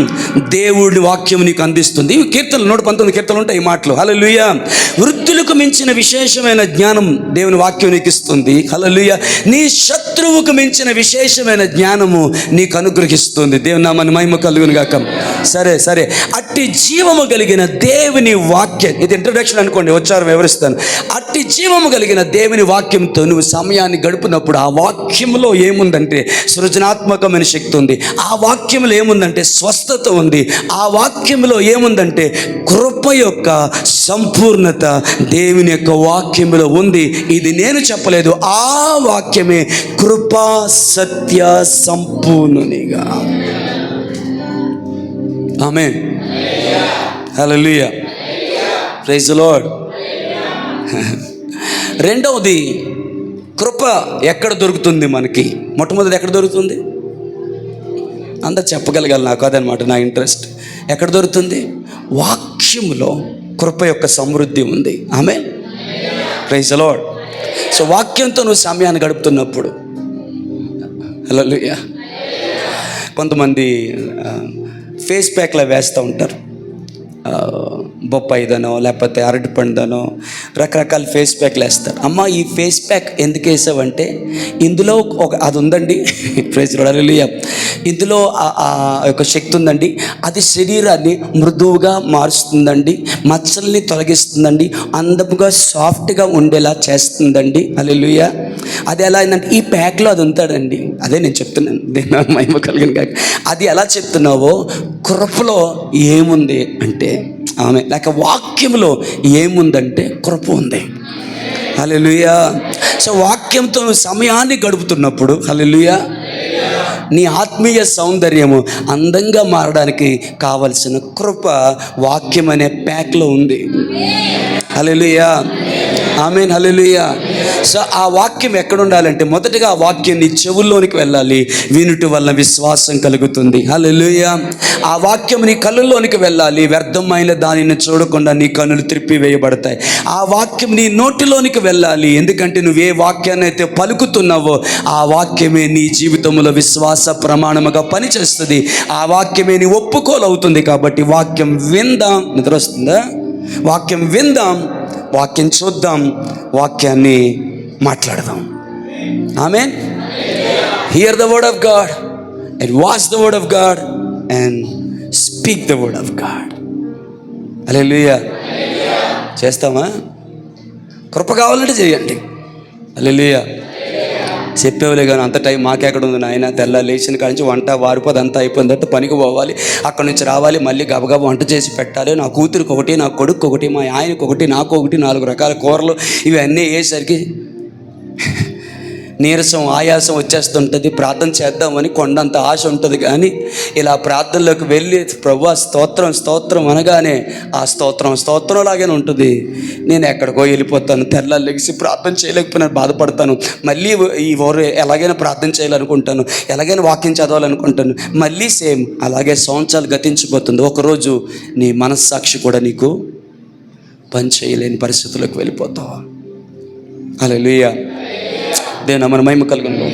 దేవుడి వాక్యం నీకు అందిస్తుంది. కీర్తనలు 119 కీర్తనలు ఉంటాయి ఈ మాటలు. హల్లెలూయా. వృద్ధులకు మించిన విశేషమైన జ్ఞానం దేవుని వాక్యం నీకు ఇస్తుంది. హల్లెలూయా. నీ శత్రువుకు మించిన విశేషమైన జ్ఞానము నీకు అనుగ్రహిస్తుంది. దేవుని నామమున మహిమ కలుగును గాక. సరే, అట్టి జీవము కలిగిన దేవుని వాక్యం, ఇది ఇంట్రడక్షన్ అనుకోండి, వచ్చారు వివరిస్తాను. అట్టి జీవము కలిగిన దేవుని వాక్యంతో నువ్వు సమయాన్ని గడుపునప్పుడు ఆ వాక్యంలో ఏముందంటే సృజనాత్మకమైన శక్తి ఉంది. ఆ వాక్యంలో ఏముందంటే స్వస్థత ఉంది. ఆ వాక్యంలో ఏముందంటే కృప యొక్క సంపూర్ణత దేవుని యొక్క వాక్యంలో ఉంది. ఇది నేను చెప్పలేదు, ఆ వాక్యమే కృపా సత్య సంపూర్ణునిగా. ఆమేన్, హల్లెలూయా, ప్రైజ్ ది లార్డ్. రెండవది, కృప ఎక్కడ దొరుకుతుంది మనకి? మొట్టమొదటి ఎక్కడ దొరుకుతుంది? అందరు చెప్పగలగాలి, నాకు అదనమాట నా ఇంట్రెస్ట్. ఎక్కడ దొరుకుతుంది? వాక్యములో కృప యొక్క సమృద్ధి ఉంది. ఆమేన్, ప్రైజ్ ది లార్డ్. సో వాక్యంతో నువ్వు సమయాన్ని గడుపుతున్నప్పుడు, హల్లెలూయా, కొంతమంది ఫేస్ ప్యాక్లా వేస్తూ ఉంటారు. బొప్పాయిదనో లేకపోతే అరటిపండుదనో రకరకాల ఫేస్ ప్యాక్లు వేస్తారు. అమ్మ, ఈ ఫేస్ ప్యాక్ ఎందుకు వేసావంటే ఇందులో అది ఉందండి. ప్రైజ్ లార్డ్, హల్లెలూయా. ఇందులో ఆ యొక్క శక్తి ఉందండి, అది శరీరాన్ని మృదువుగా మారుస్తుందండి, మచ్చల్ని తొలగిస్తుందండి, అందముగా సాఫ్ట్గా ఉండేలా చేస్తుందండి. హల్లెలూయా. అది ఎలా అయిందంటే ఈ ప్యాక్లో అది ఉంటాడండి. అదే నేను చెప్తున్నాను, దేని మహిమ కలిగిన కాక. అది ఎలా చెప్తున్నావో కృపలో ఏముంది అంటే ఆమె లేక వాక్యంలో ఏముందంటే కృప ఉంది. హల్లెలూయా. సో వాక్యంతో సమయాన్ని గడుపుతున్నప్పుడు, హల్లెలూయా, నీ ఆత్మీయ సౌందర్యము అందంగా మారడానికి కావలసిన కృప వాక్యం అనే ప్యాక్లో ఉంది. హల్లెలూయా, ఆమేన్, హల్లెలూయా. సో ఆ వాక్యం ఎక్కడ ఉండాలంటే మొదటగా ఆ వాక్యం నీ చెవుల్లోనికి వెళ్ళాలి. వినుట వల్ల విశ్వాసం కలుగుతుంది. హల్లెలూయా. ఆ వాక్యం నీ కళ్ళల్లోనికి వెళ్ళాలి. వ్యర్థమైన దానిని చూడకుండా నీ కన్నులు త్రిప్పివేయబడతాయి. ఆ వాక్యం నీ నోటిలోనికి వెళ్ళాలి. ఎందుకంటే నువ్వు ఏ వాక్యాన్ని అయితే పలుకుతున్నావో ఆ వాక్యమే నీ జీవితంలో విశ్వాస ప్రమాణముగా పనిచేస్తుంది. ఆ వాక్యమే నీ ఒప్పుకోలవుతుంది. కాబట్టి వాక్యం విందాం. నిద్ర వస్తుందా? వాక్యం విందాం, వాక్యం చూద్దాం, వాక్యాన్ని మాట్లాడదాం. ఆమేన్. Hear the word of God and watch the word of God and speak the word of God. హల్లెలూయా. చేస్తామా? కృప కావాలంటే చేయండి. హల్లెలూయా. చెప్పేవలే కానీ అంత టైం మాకెక్కడ ఉంది నాయన. తెల్ల లేచిన కాడి నుంచి వంట వారిపోదు, అంతా అయిపోయిన తర్వాత పనికి పోవాలి, అక్కడి నుంచి రావాలి, మళ్ళీ గబగబా వంట చేసి పెట్టాలి. నా కూతురికి ఒకటి, నా కొడుకు ఒకటి, మా ఆయనకు ఒకటి, నాకు ఒకటి, 4 రకాల కూరలు ఇవన్నీ వేసరికి నీరసం ఆయాసం వచ్చేస్తుంటుంది. ప్రార్థన చేద్దామని కొండంత ఆశ ఉంటుంది. కానీ ఇలా ప్రార్థనలోకి వెళ్ళి ప్రభువా స్తోత్రం స్తోత్రం అనగానే ఆ స్తోత్రం లాగానే ఉంటుంది. నేను ఎక్కడికో వెళ్ళిపోతాను, తెల్లారు లెగిసి ప్రార్థన చేయలేకపోయినా బాధపడతాను. మళ్ళీ ఈ ఊరు ఎలాగైనా ప్రార్థన చేయాలనుకుంటాను, ఎలాగైనా వాక్యం చదవాలనుకుంటాను. మళ్ళీ సేమ్ అలాగే సంవత్సరాలు గతించిపోతుంది. ఒకరోజు నీ మనస్సాక్షి కూడా నీకు పని చేయలేని పరిస్థితులకు వెళ్ళిపోతావు. హల్లెలూయా. దేవుని మన మహిమ కలుగును.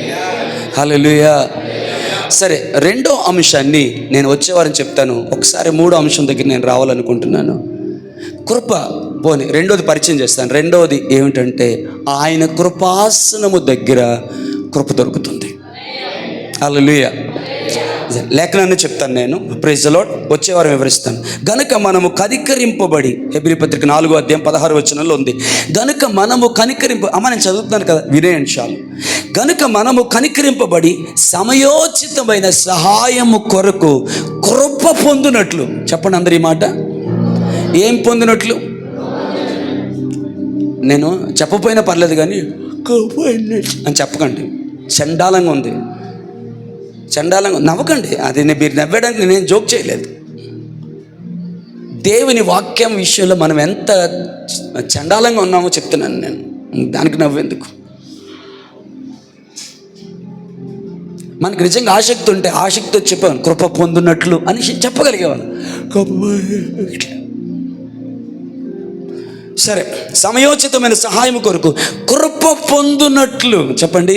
హల్లెలూయా. సరే, రెండో అంశాన్ని నేను వచ్చేవారని చెప్తాను. ఒకసారి మూడో అంశం దగ్గర నేను రావాలనుకుంటున్నాను. కృప పోని రెండోది పరిచయం చేస్తాను. రెండోది ఏమిటంటే ఆయన కృపాసనము దగ్గర కృప దొరుకుతుంది. హల్లెలూయా. లేఖనాన్ని చెప్తాను నేను. Praise the lord. వచ్చేవారం వివరిస్తాను. గనుక మనము కనికరింపబడి, హెబ్రీ పత్రిక 4వ అధ్యాయం 16వ వచనంలో ఉంది. గనుక మనము కనికరింప, అమ్మ నేను చదువుతున్నాను కదా, వినే అంశాలు. కనుక మనము కనికరింపబడి సమయోచితమైన సహాయము కొరకు కృప పొందునట్లు. చెప్పండి అందరు ఈ మాట. ఏం పొందినట్లు? నేను చెప్పపోయినా పర్లేదు కానీ అని చెప్పకండి. చండాలంగా ఉంది, చండాలంగా నవ్వకండి. అది మీరు నవ్వడానికి నేను జోక్ చేయలేదు. దేవుని వాక్యం విషయంలో మనం ఎంత చండాలంగా ఉన్నామో చెప్తున్నాను నేను. దానికి నవ్వెందుకు? మనకు నిజంగా ఆసక్తి ఉంటే ఆసక్తితో చెప్పాను కృప పొందునట్లు అని చెప్పగలిగేవాళ్ళు. సరే, సమయోచితమైన సహాయం కొరకు కృప పొందునట్లు. చెప్పండి,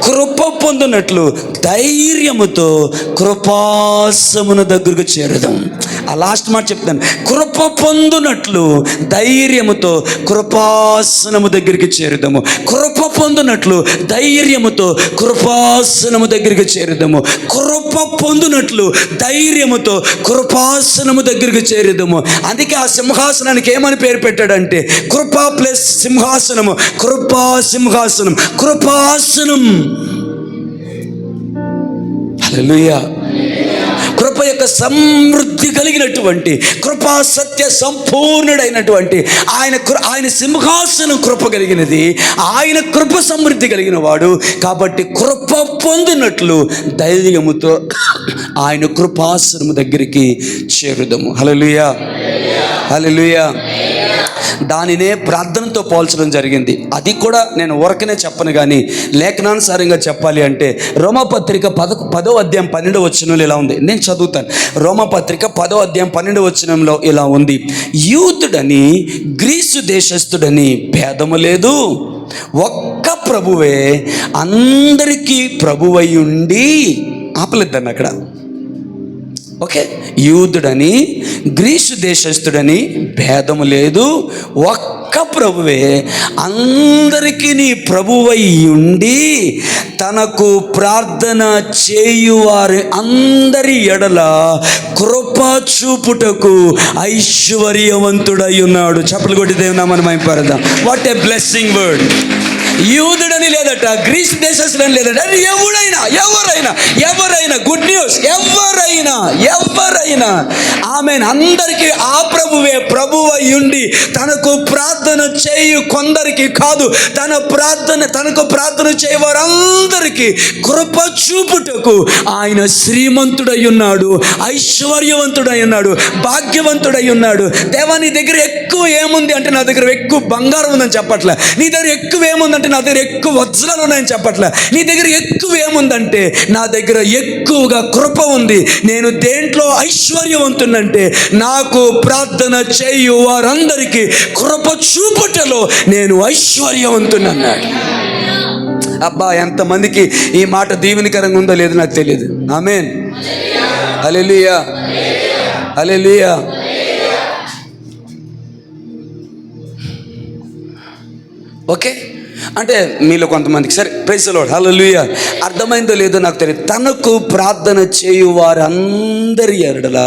కృప పొందునట్లు ధైర్యముతో కృపాసమున దగ్గరకు చేరదాం. ఆ లాస్ట్ మాట చెప్తాను. కృప పొందునట్లు ధైర్యముతో కృపాసనము దగ్గరికి చేరుదాము. కృప పొందునట్లు ధైర్యముతో కృపాసనము దగ్గరికి చేరుదాము. కృప పొందునట్లు ధైర్యముతో కృపాసనము దగ్గరికి చేరుదాము. అందుకే ఆ సింహాసనానికి ఏమని పేరు పెట్టాడంటే కృపా ప్లస్ సింహాసనము, కృపా సింహాసనం, కృపాసనం. హల్లెలూయా. కృప యొక్క సమృద్ధి కలిగినటువంటి, కృపా సత్య సంపూర్ణుడైనటువంటి ఆయన సింహాసనం కృప కలిగినది. ఆయన కృప సమృద్ధి కలిగిన వాడు కాబట్టి కృప పొందినట్లు ధైర్యముతో ఆయన కృపాసనము దగ్గరికి చేరుదము. హల్లెలూయా, హల్లెలూయా. దానినే ప్రార్థనతో పోల్చడం జరిగింది. అది కూడా నేను ఊరకనే చెప్పను కానీ లేఖనానుసారంగా చెప్పాలి అంటే రోమాపత్రిక 10వ అధ్యాయం 12వ వచనంలో ఇలా ఉంది. నేను చదువుతాను. రోమాపత్రిక 10వ అధ్యాయం 12వ వచనంలో ఇలా ఉంది. యూదుడని గ్రీసు దేశస్థుడని భేదము లేదు, ఒక్క ప్రభువే అందరికీ ప్రభువై ఉండి. ఆపలేద్దాన్ని అక్కడ. ఓకే, యూదుడని గ్రీసు దేశస్థుడని భేదము లేదు, ఒక్క ప్రభువే అందరికీ నీ ప్రభువై ఉండి తనకు ప్రార్థన చేయువారి అందరి ఎడల కృప చూపుటకు ఐశ్వర్యవంతుడై ఉన్నాడు. చప్పలు కొట్టి దేవుని నామమున మహిమపరదాం. What a blessing word. యూదుడని లేదట, గ్రీస్ దేశస్థుడని లేదట. ఎవరైనా గుడ్ న్యూస్. ఎవరైనా ఆమెన్. అందరికీ ఆ ప్రభువే ప్రభువై ఉండి తనకు ప్రార్థన చేయు కొందరికి కాదు, తనకు ప్రార్థన చేయవారందరికీ కృప చూపుటకు ఆయన శ్రీమంతుడై ఉన్నాడు, ఐశ్వర్యవంతుడై ఉన్నాడు, భాగ్యవంతుడై ఉన్నాడు. దేవా, నీ దగ్గర ఎక్కువ ఏముంది అంటే నా దగ్గర ఎక్కువ బంగారం ఉందని చెప్పట్లే. నీ దగ్గర ఎక్కువ ఏముందంటే నా దగ్గర ఎక్కువ వజ్రాలు ఉన్నాయని చెప్పట్లే. నీ దగ్గర ఎక్కువ ఏముందంటే నా దగ్గర ఎక్కువగా కృప ఉంది. నేను దేంట్లో ఐశ్వర్యవంతునంటే నాకు ప్రార్థన చేయు వారందరికీ కృప చూపుటలో నేను ఐశ్వర్యవంతునన్నాడు. అబ్బా, ఎంతమందికి ఈ మాట దీవెనకరంగా ఉందో లేదో నాకు తెలియదు. ఆమేన్, హల్లెలూయా, హల్లెలూయా. ఓకే, అంటే మీలో కొంతమందికి సరే ప్రైజ్ ది లార్డ్, హల్లెలూయా, అర్థమైందో లేదో నాకు తెలియదు. తనకు ప్రార్థన చేయు వారందరి ఎడల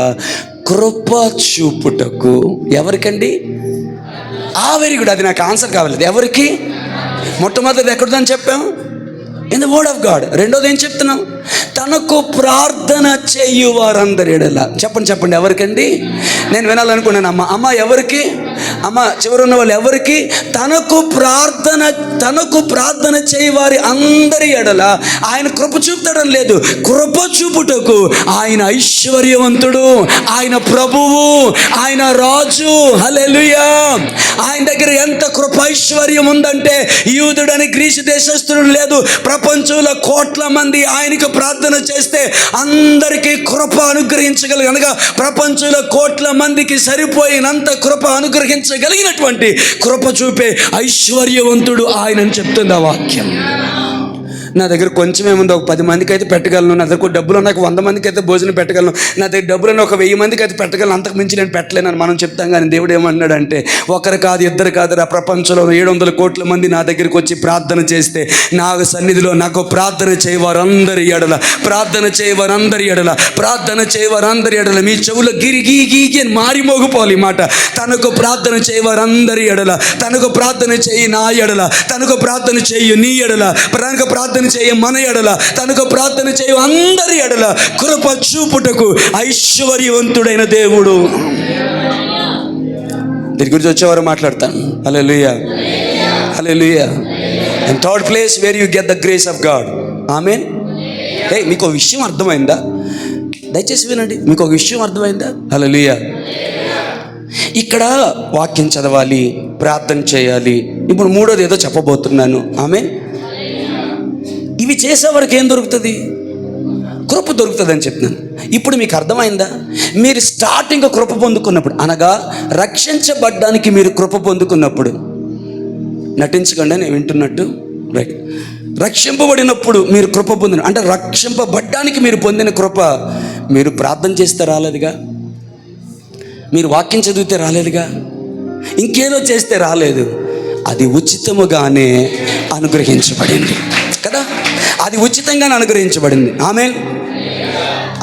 కృప చూపుటకు. ఎవరికండి? Very good. అది నాకు ఆన్సర్ కావాలి. ఎవరికి? మొట్టమొదటిది ఎక్కడదని చెప్పాం? In the word of God. రెండోది ఏం చెప్తున్నాం? తనకు ప్రార్థన చేయు వారందరి ఎడల. చెప్పండి ఎవరికండి? నేను వినాలనుకున్నాను. అమ్మ ఎవరికి? అమ్మ చివరున్న వాళ్ళు ఎవరికి? తనకు ప్రార్థన చేయవారి అందరి ఎడల ఆయన కృప చూపుతాడని లేదు, కృప చూపుటకు ఆయన ఐశ్వర్యవంతుడు, ఆయన ప్రభువు, ఆయన రాజు. హల్లెలూయా. ఆయన దగ్గర ఎంత కృప ఐశ్వర్యం ఉందంటే యూదుడని గ్రీసు దేశస్థుడు లేదు, ప్రపంచంలో కోట్ల మంది ఆయనకు ప్రార్థన చేస్తే అందరికీ కృప అనుగ్రహించగలిగి, అనగా ప్రపంచంలో కోట్ల మందికి సరిపోయినంత కృప అనుగ్రహించగలిగినటువంటి కృప చూపే ఐశ్వర్యవంతుడు ఆయన అని చెప్తుంది ఆ వాక్యం. నా దగ్గర కొంచెం ఏముంది, ఒక 10 మందికి అయితే పెట్టగలను, నా దగ్గర డబ్బులు ఉన్నాయి 100 మందికి అయితే భోజనం పెట్టగలను, నా దగ్గర డబ్బులు ఒక 1000 మందికి అయితే పెట్టగలను, అంతకు మించి నేను పెట్టలేనని మనం చెప్తాం. కానీ దేవుడు ఏమన్నాడంటే, ఒకరు కాదు ఇద్దరు కాదు, ఆ ప్రపంచంలో 700 కోట్ల మంది నా దగ్గరికి వచ్చి ప్రార్థన చేస్తే నా సన్నిధిలో నాకు ప్రార్థన చేయవారందరి ఎడల, ప్రార్థన చేయవారందరి ఎడల, ప్రార్థన చేయవారందరి ఎడల, మీ చెవులో గిరి గీ గీ అని మారి మోగిపోవాలి ఈ మాట. తనకు ప్రార్థన చేయవారందరి ఎడల, తనకు ప్రార్థన చేయి నా ఎడల, తనకు ప్రార్థన చేయు నీ ఎడల, తనకు ప్రార్థన చేయ మన ఎడల, తనకు ప్రార్థన చేయు అందరి ఎడల కృప చూపుటకు ఐశ్వర్యవంతుడైన దేవుడు. దీని గురించి వచ్చేవారు మాట్లాడతాను. హల్లెలూయా, హల్లెలూయా. And third place where you get the grace of God. ఆమేన్. మీకు ఒక విషయం అర్థమైందా? దయచేసి వినండి, మీకు ఒక విషయం అర్థమైందా? హల్లెలూయా. ఇక్కడ వాక్యం చదవాలి, ప్రార్థన చేయాలి. ఇప్పుడు మూడోది ఏదో చెప్పబోతున్నాను. ఆమేన్. ఇవి చేసే వరకు ఏం దొరుకుతుంది? కృప దొరుకుతుంది అని చెప్తున్నాను. ఇప్పుడు మీకు అర్థమైందా? మీరు స్టార్టింగ్ కృప పొందుకున్నప్పుడు, అనగా రక్షించబడ్డానికి మీరు కృప పొందుకున్నప్పుడు, నటించకుండా నేను వింటున్నట్టు రైట్, రక్షింపబడినప్పుడు మీరు కృప పొందిన, అంటే రక్షింపబడ్డానికి మీరు పొందిన కృప, మీరు ప్రార్థన చేస్తే రాలేదుగా, మీరు వాక్యం చదివితే రాలేదుగా, ఇంకేదో చేస్తే రాలేదు. అది ఉచితముగానే అనుగ్రహించబడింది కదా, అది ఉచితంగానే అనుగ్రహించబడింది. ఆమేన్.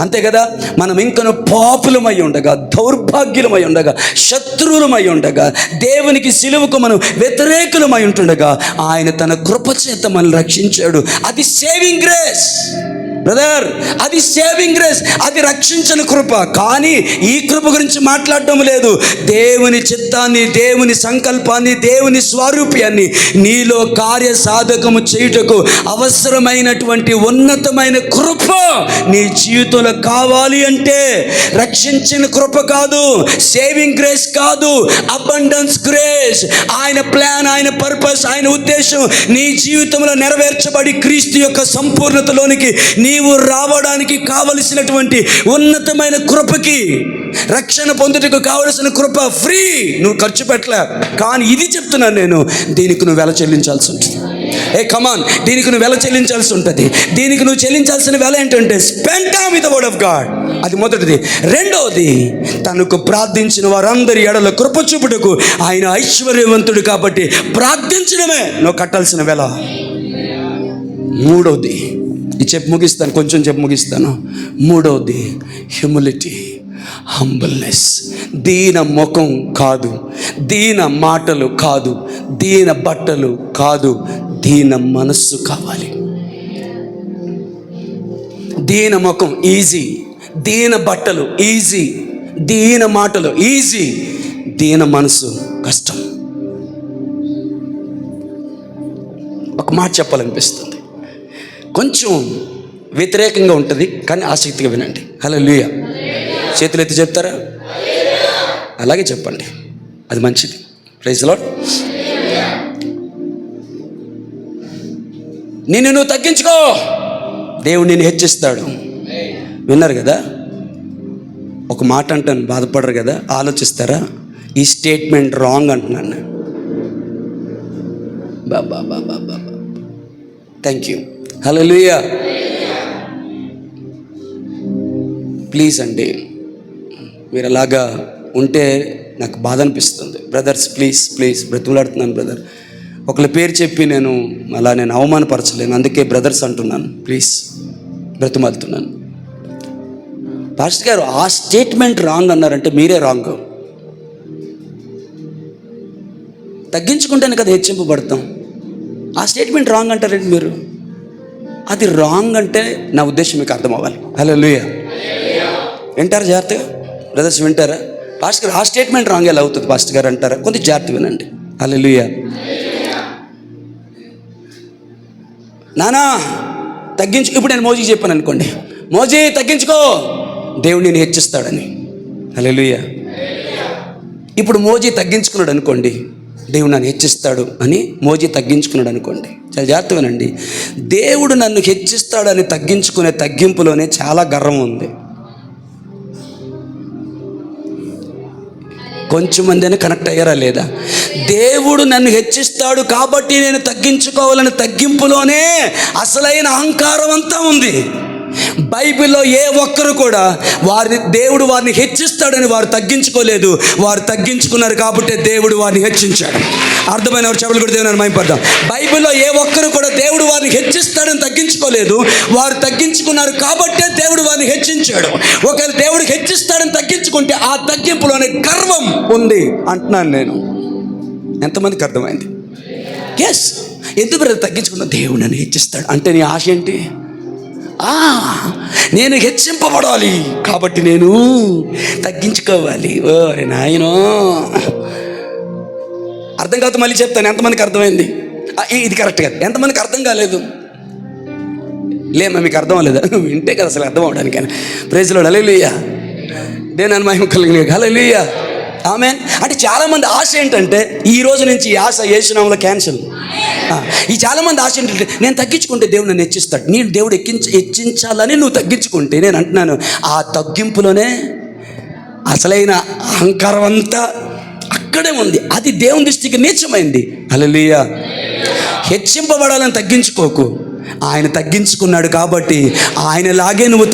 అంతే కదా. మనం ఇంకను పాపులమై ఉండగా, దౌర్భాగ్యులమై ఉండగా, శత్రువులమై ఉండగా, దేవునికి సిలువకు మనం వ్యతిరేకులమై ఉంటుండగా ఆయన తన కృప చేత మనల్ని రక్షించాడు. అది సేవింగ్ గ్రేస్ బ్రదర్, అది సేవింగ్ గ్రేస్, అది రక్షించిన కృప. కానీ ఈ కృప గురించి మాట్లాడటం లేదు. దేవుని చిత్తాన్ని, దేవుని సంకల్పాన్ని, దేవుని స్వరూప్యాన్ని నీలో కార్య సాధకము చేయుటకు అవసరమైనటువంటి ఉన్నతమైన కృప నీ జీవితంలో కావాలి అంటే రక్షించిన కృప కాదు, సేవింగ్ గ్రేస్ కాదు, అబండెన్స్ గ్రేస్. ఆయన ప్లాన్, ఆయన పర్పస్, ఆయన ఉద్దేశం నీ జీవితంలో నెరవేర్చబడి క్రీస్తు యొక్క సంపూర్ణతలోనికి నీవు రావడానికి కావలసినటువంటి ఉన్నతమైన కృపకి, రక్షణ పొందుటకు కావలసిన కృప ఫ్రీ, నువ్వు ఖర్చు పెట్టలే. కానీ ఇది చెప్తున్నాను నేను, దీనికి నువ్వు వెల చెల్లించాల్సి ఉంటుంది. కమాన్, దీనికి నువ్వు వెల చెల్లించాల్సి ఉంటుంది. దీనికి నువ్వు చెల్లించాల్సిన వెల ఏంటంటే spend time with the word of God. అది మొదటిది. రెండవది, తనకు ప్రార్థించిన వారందరి ఎడల కృప చూపుటకు ఆయన ఐశ్వర్యవంతుడు కాబట్టి ప్రార్థించడమే నువ్వు కట్టాల్సిన వెల. మూడవది, ఇది చెప్పి ముగిస్తాను, కొంచెం చెప్పి ముగిస్తాను. మూడవది హ్యూమిలిటీ, హంబల్నెస్. దీన ముఖం కాదు, దీన మాటలు కాదు, దీన బట్టలు కాదు, దీన మనస్సు కావాలి. దీన ముఖం ఈజీ, దీన బట్టలు ఈజీ, దీన మాటలు ఈజీ, దీన మనసు కష్టం. ఒక మాట చెప్పాలనిపిస్తుంది, కొంచెం వ్యతిరేకంగా ఉంటుంది, కానీ ఆసక్తిగా వినండి. హల్లెలూయా. చేతులు ఎత్తి చెప్తారా? అలాగే చెప్పండి, అది మంచిది. Praise the lord. నిన్ను నువ్వు తగ్గించుకో, దేవుడు నిన్ను హెచ్చిస్తాడు. విన్నారు కదా? ఒక మాట అంటాను, బాధపడరు కదా? ఆలోచిస్తారా? ఈ స్టేట్మెంట్ రాంగ్ అంటున్నాను. బాబా బాబా బాబా, థ్యాంక్ యూ. హల్లెలూయా. ప్లీజ్ అండి, మీరు అలాగా ఉంటే నాకు బాధ అనిపిస్తుంది. బ్రదర్స్ ప్లీజ్ ప్లీజ్, బ్రతులాడుతున్నాను బ్రదర్. ఒకళ్ళ పేరు చెప్పి నేను అవమానపరచలేను, అందుకే బ్రదర్స్ అంటున్నాను. ప్లీజ్ బ్రతుమాలుతున్నాను. పాస్టర్ గారు ఆ స్టేట్మెంట్ రాంగ్ అన్నారంటే మీరే రాంగ్. తగ్గించుకుంటేనే కదా హెచ్చింపబడతాం. ఆ స్టేట్మెంట్ రాంగ్ అంటారండి మీరు. అది రాంగ్ అంటే నా ఉద్దేశం మీకు అర్థం అవ్వాలి. హల్లెలూయా. వింటారా జాగ్రత్తగా? బ్రదర్స్ వింటారా? పాస్టర్ గారు ఆ స్టేట్మెంట్ రాంగ్ ఎలా అవుతుంది పాస్టర్ గారు అంటారా? కొంచెం జాగ్రత్త వినండి. హల్లెలూయా. నానా తగ్గించు. ఇప్పుడు నేను మోజీకి చెప్పాను అనుకోండి, మోజీ తగ్గించుకో, దేవుడు నేను హెచ్చిస్తాడని. హల్లెలూయా. ఇప్పుడు మోజీ తగ్గించుకున్నాడు అనుకోండి, దేవుడు నన్ను హెచ్చిస్తాడు అని మోజీ తగ్గించుకున్నాడు అనుకోండి. చాలా జాగ్రత్త వినండి. దేవుడు నన్ను హెచ్చిస్తాడని తగ్గించుకునే తగ్గింపులోనే చాలా గర్వం ఉంది. కొంచెం మంది అయినా కనెక్ట్ అయ్యారా లేదా? దేవుడు నన్ను హెచ్చిస్తాడు కాబట్టి నేను తగ్గించుకోవాలని తగ్గింపులోనే అసలైన అహంకారం అంతా ఉంది. బైబిల్లో ఏ ఒక్కరు కూడా దేవుడు వారిని హెచ్చిస్తాడని వారు తగ్గించుకోలేదు. వారు తగ్గించుకున్నారు కాబట్టి దేవుడు వారిని హెచ్చించాడు. అర్థమైన వారు చెవులు కూడా దేవుని మహిమపడదాం. బైబిల్లో ఏ ఒక్కరు కూడా దేవుడు వారిని హెచ్చిస్తాడని తగ్గించుకోలేదు. వారు తగ్గించుకున్నారు కాబట్టే దేవుడు వారిని హెచ్చించాడు. ఒకవేళ దేవుడు హెచ్చిస్తాడని తగ్గించుకుంటే ఆ తగ్గింపులోనే గర్వం ఉంది అంటున్నాను నేను. ఎంతమందికి అర్థమైంది? ఎస్. ఎందుకు తగ్గించుకున్నా? దేవుడు నన్ను హెచ్చిస్తాడు అంటే నీ ఆశ ఏంటి? నేను హెచ్చింపబడాలి కాబట్టి నేను తగ్గించుకోవాలి. ఓ నాయనో, అర్థం కాదు. మళ్ళీ చెప్తాను. ఎంతమందికి అర్థమైంది? ఇది కరెక్ట్ కాదు. ఎంతమందికి అర్థం కాలేదు? లేమ్మా, మీకు అర్థం అవ్వలేదా? వింటే కదా అసలు అర్థం అవడానికైనా. ప్రైజ్ లార్డ్, హల్లెలూయా. దేవుని మహిమ కలుగును, హల్లెలూయా, ఆమేన్. అంటే చాలామంది ఆశ ఏంటంటే ఈ రోజు నుంచి ఈ ఆశ యేసు నామములో క్యాన్సిల్. ఈ చాలామంది ఆశ ఏంటంటే నేను తగ్గించుకుంటే దేవుడు నన్ను హెచ్చిస్తాడు. నేను దేవుడు హెచ్చించాలని నువ్వు తగ్గించుకుంటే, నేను అంటున్నాను ఆ తగ్గింపులోనే అసలైన అహంకారం అంతా అక్కడే ఉంది. అది దేవుని దృష్టికి నీచమైంది. హల్లెలూయా. హెచ్చింపబడాలని తగ్గించుకోకు. ఆయన తగ్గించుకున్నాడు కాబట్టి ఆయనలాగే నువ్వు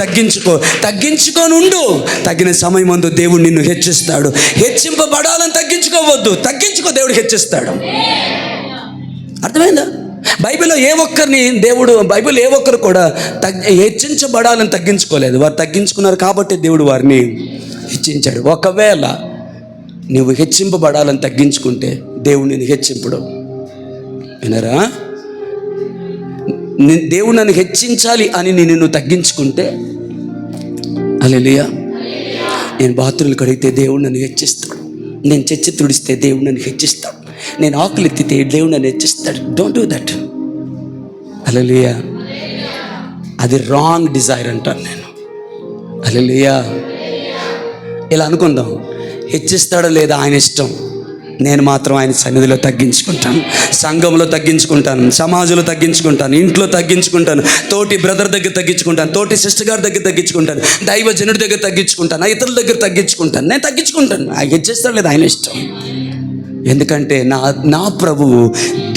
తగ్గించుకోనుండు. తగిన సమయం అందు దేవుడు నిన్ను హెచ్చిస్తాడు. హెచ్చింపబడాలని తగ్గించుకోవద్దు. తగ్గించుకో, దేవుడు హెచ్చిస్తాడు. అర్థమైందా? బైబిల్లో ఏ ఒక్కరు కూడా హెచ్చించబడాలని తగ్గించుకోలేదు. వారు తగ్గించుకున్నారు కాబట్టి దేవుడు వారిని హెచ్చించాడు. ఒకవేళ నువ్వు హెచ్చింపబడాలని తగ్గించుకుంటే దేవుడు నిన్ను హెచ్చింపడు. వినరా? దేవుడు నన్ను హెచ్చించాలి అని నిన్ను తగ్గించుకుంటే, హల్లెలూయా, నేను బాత్రూంలు కడిగితే దేవుడు నన్ను హెచ్చిస్తాడు. నేను చెచ్చి తుడిస్తే దేవుడు నన్ను హెచ్చిస్తాడు. నేను ఆకులు ఎత్తితే దేవుడు నన్ను హెచ్చిస్తాడు. Don't do that. హల్లెలూయా. అది రాంగ్ డిజైర్ అంటాను నేను. హల్లెలూయా. ఇలా అనుకుందాం, హెచ్చిస్తాడో లేదా ఆయన ఇష్టం. నేను మాత్రం ఆయన సన్నిధిలో తగ్గించుకుంటాను, సంఘంలో తగ్గించుకుంటాను, సమాజంలో తగ్గించుకుంటాను, ఇంట్లో తగ్గించుకుంటాను, తోటి బ్రదర్ దగ్గర తగ్గించుకుంటాను, తోటి సిస్టర్ గారి దగ్గర తగ్గించుకుంటాను, దైవజనుడి దగ్గర తగ్గించుకుంటాను, ఇతరుల దగ్గర తగ్గించుకుంటాను. నేను తగ్గించుకుంటాను. ఆయన హెచ్చిస్తాడు లేదా ఆయన ఇష్టం. ఎందుకంటే నా ప్రభువు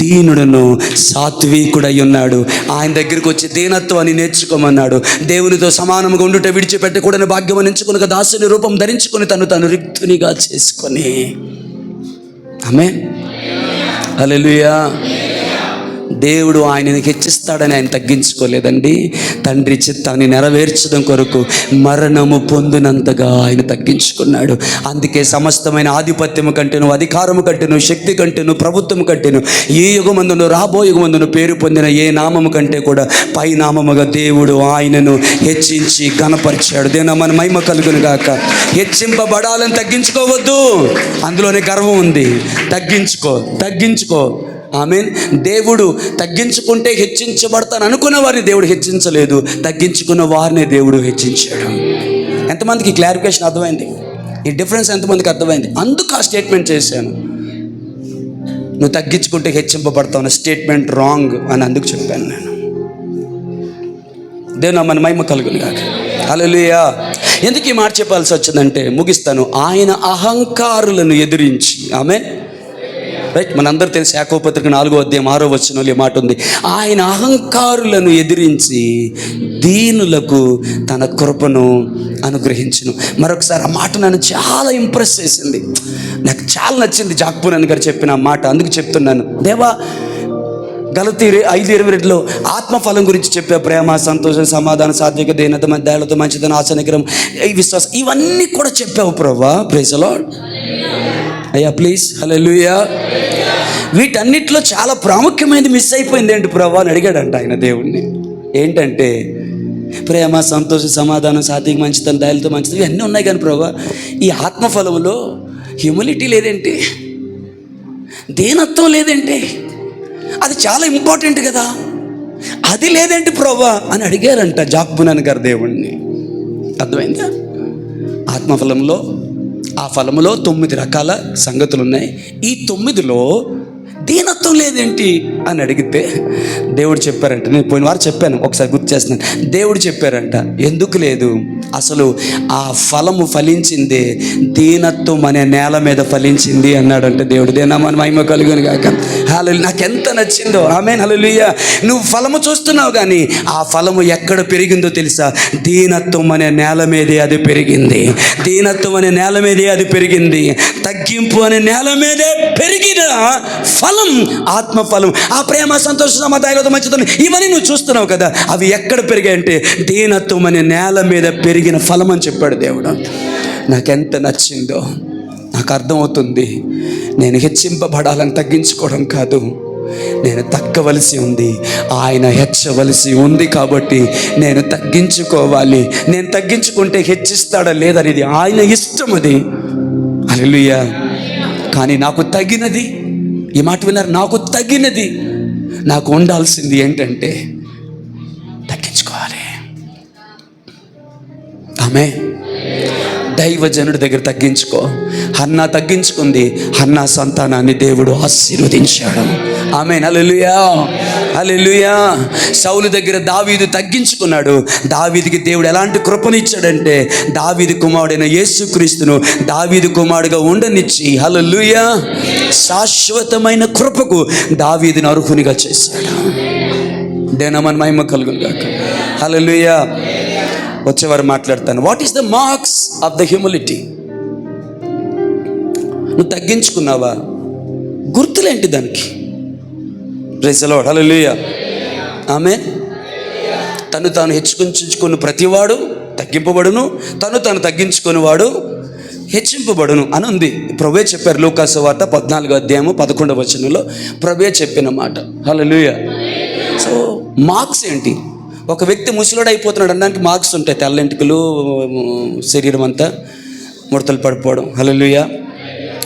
దీనుడును సాత్వికుడై ఉన్నాడు. ఆయన దగ్గరికి వచ్చి దీనత్వాన్ని నేర్చుకోమన్నాడు. దేవునితో సమానంగా ఉండుట విడిచిపెట్టకూడని భాగ్యం ఎంచుకుని దాసుని రూపం ధరించుకొని తను రిక్తునిగా చేసుకొని. ఆమేన్, హల్లెలూయా. దేవుడు ఆయనని హెచ్చిస్తాడని ఆయన తగ్గించుకోలేదండి. తండ్రి చిత్తాన్ని నెరవేర్చడం కొరకు మరణము పొందినంతగా ఆయన తగ్గించుకున్నాడు. అందుకే సమస్తమైన ఆధిపత్యము కంటేను, అధికారము కంటేను, శక్తి కంటేను, ప్రభుత్వం కంటేను, ఏ యుగమందును రాబో యుగమందును పేరు పొందిన ఏ నామము కంటే కూడా పై నామముగా దేవుడు ఆయనను హెచ్చించి ఘనపరిచాడు. దేవుని మన మహిమ కలుగును గాక. హెచ్చింపబడాలని తగ్గించుకోవద్దు. అందులోనే గర్వం ఉంది. తగ్గించుకో. ఆమేన్. దేవుడు తగ్గించుకుంటే హెచ్చించబడతాను అనుకున్న వారిని దేవుడు హెచ్చించలేదు. తగ్గించుకున్న వారినే దేవుడు హెచ్చించాడు. ఎంతమందికి క్లారిఫికేషన్ అర్థమైంది? ఈ డిఫరెన్స్ ఎంతమందికి అర్థమైంది? అందుకు ఆ స్టేట్మెంట్ చేశాను. నువ్వు తగ్గించుకుంటే హెచ్చింపబడతావు అన్న స్టేట్మెంట్ రాంగ్ అని అందుకు చెప్పాను నేను. దేవుని మన మహిమ కలుగును గాక. హల్లెలూయా. ఎందుకు ఈ మాట చెప్పాల్సి వచ్చిందంటే, ముగిస్తాను. ఆయన అహంకారులను ఎదిరించి, ఆమేన్, రైట్. మనందరూ తెలిసి యాకోబు పత్రిక 4వ అధ్యాయం 6వ వచనంలో ఈ మాట ఉంది. ఆయన అహంకారులను ఎదిరించి దీనులకు తన కృపను అనుగ్రహించును. మరొకసారి ఆ మాట నన్ను చాలా ఇంప్రెస్ చేసింది. నాకు చాలా నచ్చింది జాక్పూనన్ గారు చెప్పిన మాట. అందుకు చెప్తున్నాను. దేవా, గలతీ 5:22లో ఆత్మఫలం గురించి చెప్పే ప్రేమ, సంతోషం, సమాధానం, సాత్విక, దీనత, దయాళుత, మంచితనం, ఆశ, నిగ్రహం, విశ్వాసం, ఇవన్నీ కూడా చెప్పావు ప్రభువా. Praise the lord. అయ్యా ప్లీజ్, హల్లెలూయా. వీటన్నిటిలో చాలా ప్రాముఖ్యమైనది మిస్ అయిపోయింది ఏంటి ప్రభువా అని అడిగాడంట ఆయన దేవుణ్ణి. ఏంటంటే ప్రేమ, సంతోషం, సమాధానం, సాత్విక, మంచితనం, దయాళుత, మంచితనం, ఇవన్నీ ఉన్నాయి కానీ ప్రభువా ఈ ఆత్మఫలములో హ్యూమిలిటీ లేదేంటి? దీనత్వం లేదేంటి? అది చాలా ఇంపార్టెంట్ కదా, అది లేదేంటి ప్రభువా అని అడిగారంట జాక్బునన్ గారు దేవుణ్ణి. అర్థమైందా? ఆత్మఫలంలో, ఆ ఫలములో 9 రకాల సంగతులు ఉన్నాయి. ఈ 9లో దీనత్వం లేదేంటి అని అడిగితే దేవుడు చెప్పారంట. నేను పోయిన వారు చెప్పాను, ఒకసారి గుర్తు చేస్తున్నాను. దేవుడు చెప్పారంట, ఎందుకు లేదు, అసలు ఆ ఫలము ఫలించిందే దీనత్వం అనే నేల మీద ఫలించింది అన్నాడంట దేవుడు. దేనామని మహిమ కలుగును గాక. హల్లెలూయా. నాకెంత నచ్చిందో. ఆమేన్, హల్లెలూయా. నువ్వు ఫలము చూస్తున్నావు కానీ ఆ ఫలము ఎక్కడ పెరిగిందో తెలుసా? దీనత్వం అనే నేల మీదే అది పెరిగింది. దీనత్వం అనే నేల మీదే అది పెరిగింది. తగ్గింపు అనే నేల మీదే పెరిగిన ఫలం ఆత్మ ఫలం. ఆ ప్రేమ, సంతోష, సమాధానం, మంచితనం ఇవన్నీ నువ్వు చూస్తున్నావు కదా, అవి ఎక్కడ పెరిగాయంటే దీనత్వం అనే నేల మీద పెరిగిన ఫలం అని చెప్పాడు దేవుడు. నాకెంత నచ్చిందో. నాకు అర్థమవుతుంది, నేను హెచ్చింపబడాలని తగ్గించుకోవడం కాదు, నేను తగ్గవలసి ఉంది, ఆయన హెచ్చవలసి ఉంది. కాబట్టి నేను తగ్గించుకోవాలి. నేను తగ్గించుకుంటే హెచ్చిస్తాడా లేదనేది ఆయన ఇష్టం. అది హల్లెలూయా. కానీ నాకు తగినది, ఈ మాట విన్నారు, నాకు తగినది, నాకు ఉండాల్సింది ఏంటంటే తగ్గించుకోవాలి. ఆమె దైవజనుడి దగ్గర తగ్గించుకో. హన్నా తగ్గించుకుంది, హన్నా సంతానాన్ని దేవుడు ఆశీర్వదించాడు. ఆమేన్, హల్లెలూయా, హల్లెలూయా. సౌలు దగ్గర దావీదు తగ్గించుకున్నాడు. దావీదుకి దేవుడు ఎలాంటి కృపనిచ్చాడంటే దావీదు కుమారుడైన యేసుక్రీస్తును దావీదు కుమారుడుగా ఉండనిచ్చి, హల్లెలూయా, శాశ్వతమైన కృపకు దావీదును అర్హునిగా చేశాడు. దేనమని మహిమ కలుగును గాక. హల్లెలూయా. వచ్చేవారు మాట్లాడతాను. What is the marks of the humility? నువ్వు తగ్గించుకున్నావా? గుర్తులేంటి దానికి? ప్రైజ్ ది లార్డ్, హల్లెలూయా, ఆమేన్. తను తాను హెచ్చుకుంచుకుని ప్రతివాడు తగ్గింపబడును, తను తగ్గించుకుని వాడు హెచ్చింపబడును అని ఉంది. ప్రభువే చెప్పారు. లూకాసు వార్త 14వ అధ్యాయము 11వ వచనంలో ప్రభువే చెప్పిన మాట. హల్లెలూయా. సో మార్క్స్ ఏంటి? ఒక వ్యక్తి ముసలోడు అయిపోతున్నాడు అనడానికి మార్క్స్ ఉంటాయి. తెల్లంటికలు, శరీరం అంతా ముడతలు పడిపోవడం. హల్లెలూయా,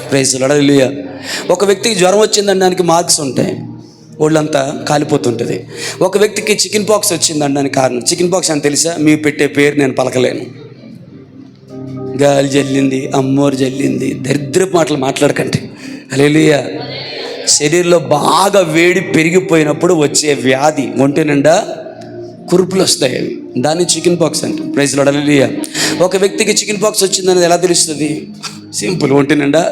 ప్రైజ్ ది లార్డ్, హల్లెలూయా. ఒక వ్యక్తికి జ్వరం వచ్చిందనడానికి మార్క్స్ ఉంటాయి, ఒళ్ళంతా కాలిపోతుంటుంది. ఒక వ్యక్తికి చికెన్ పాక్స్ వచ్చిందనడానికి కారణం, చికెన్ పాక్స్ అని తెలుసా? మీరు పెట్టే పేరు నేను పలకలేను. గాలి జల్లింది, అమ్మోరు జల్లింది, దరిద్రపు మాటలు మాట్లాడకండి. హల్లెలూయా. శరీరంలో బాగా వేడి పెరిగిపోయినప్పుడు వచ్చే వ్యాధి, ఒంటి నిండా కురుపులు వస్తాయి, దాన్ని చికెన్ పాక్స్ అంటే. ప్రైజ్ ది లార్డ్, హల్లెలూయా. ఒక వ్యక్తికి చికెన్ పాక్స్ వచ్చిందనేది ఎలా తెలుస్తుంది? సింపుల్, ఒంటి నిండా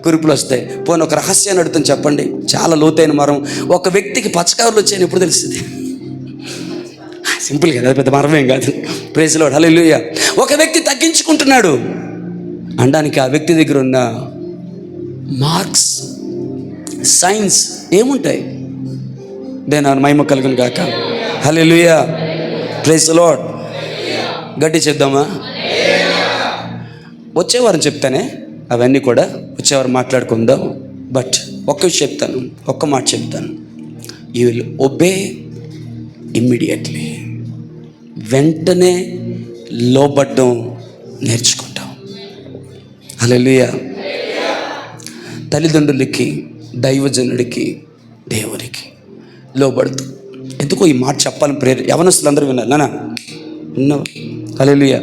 కురుపులు వస్తాయి. పోనీ ఒక రహస్యాన్ని అడుగుతాను, చెప్పండి, చాలా లోతైన మరం. ఒక వ్యక్తికి పచ్చకారులు వచ్చాయని ఎప్పుడు తెలుస్తుంది? సింపుల్ కదా, పెద్ద మరమేం కాదు. ప్రైజ్ ది లార్డ్, హల్లెలూయా. ఒక వ్యక్తి తగ్గించుకుంటున్నాడు అనడానికి ఆ వ్యక్తి దగ్గర ఉన్న మార్క్స్, సైన్స్ ఏముంటాయి? దేని మహిమ కలుగును గాక. హల్లెలూయా, ప్రైజ్ ది లార్డ్. గట్టి చెప్దామా? వచ్చేవారం చెప్తానే, అవన్నీ కూడా వచ్చేవారు మాట్లాడుకుందాం. బట్ ఒక్క విషయం చెప్తాను, ఒక్క మాట చెప్తాను. You will obey immediately. వెంటనే లోబడ్డం నేర్చుకుంటాం. హల్లెలూయా. తల్లిదండ్రులకి, దైవజనుడికి, దేవునికి లోబడుతూ. ఎందుకో ఈ మాట చెప్పాలని ప్రేర యవనస్తులు అందరూ విన్నారు. నానా విన్నావు? హల్లెలూయా.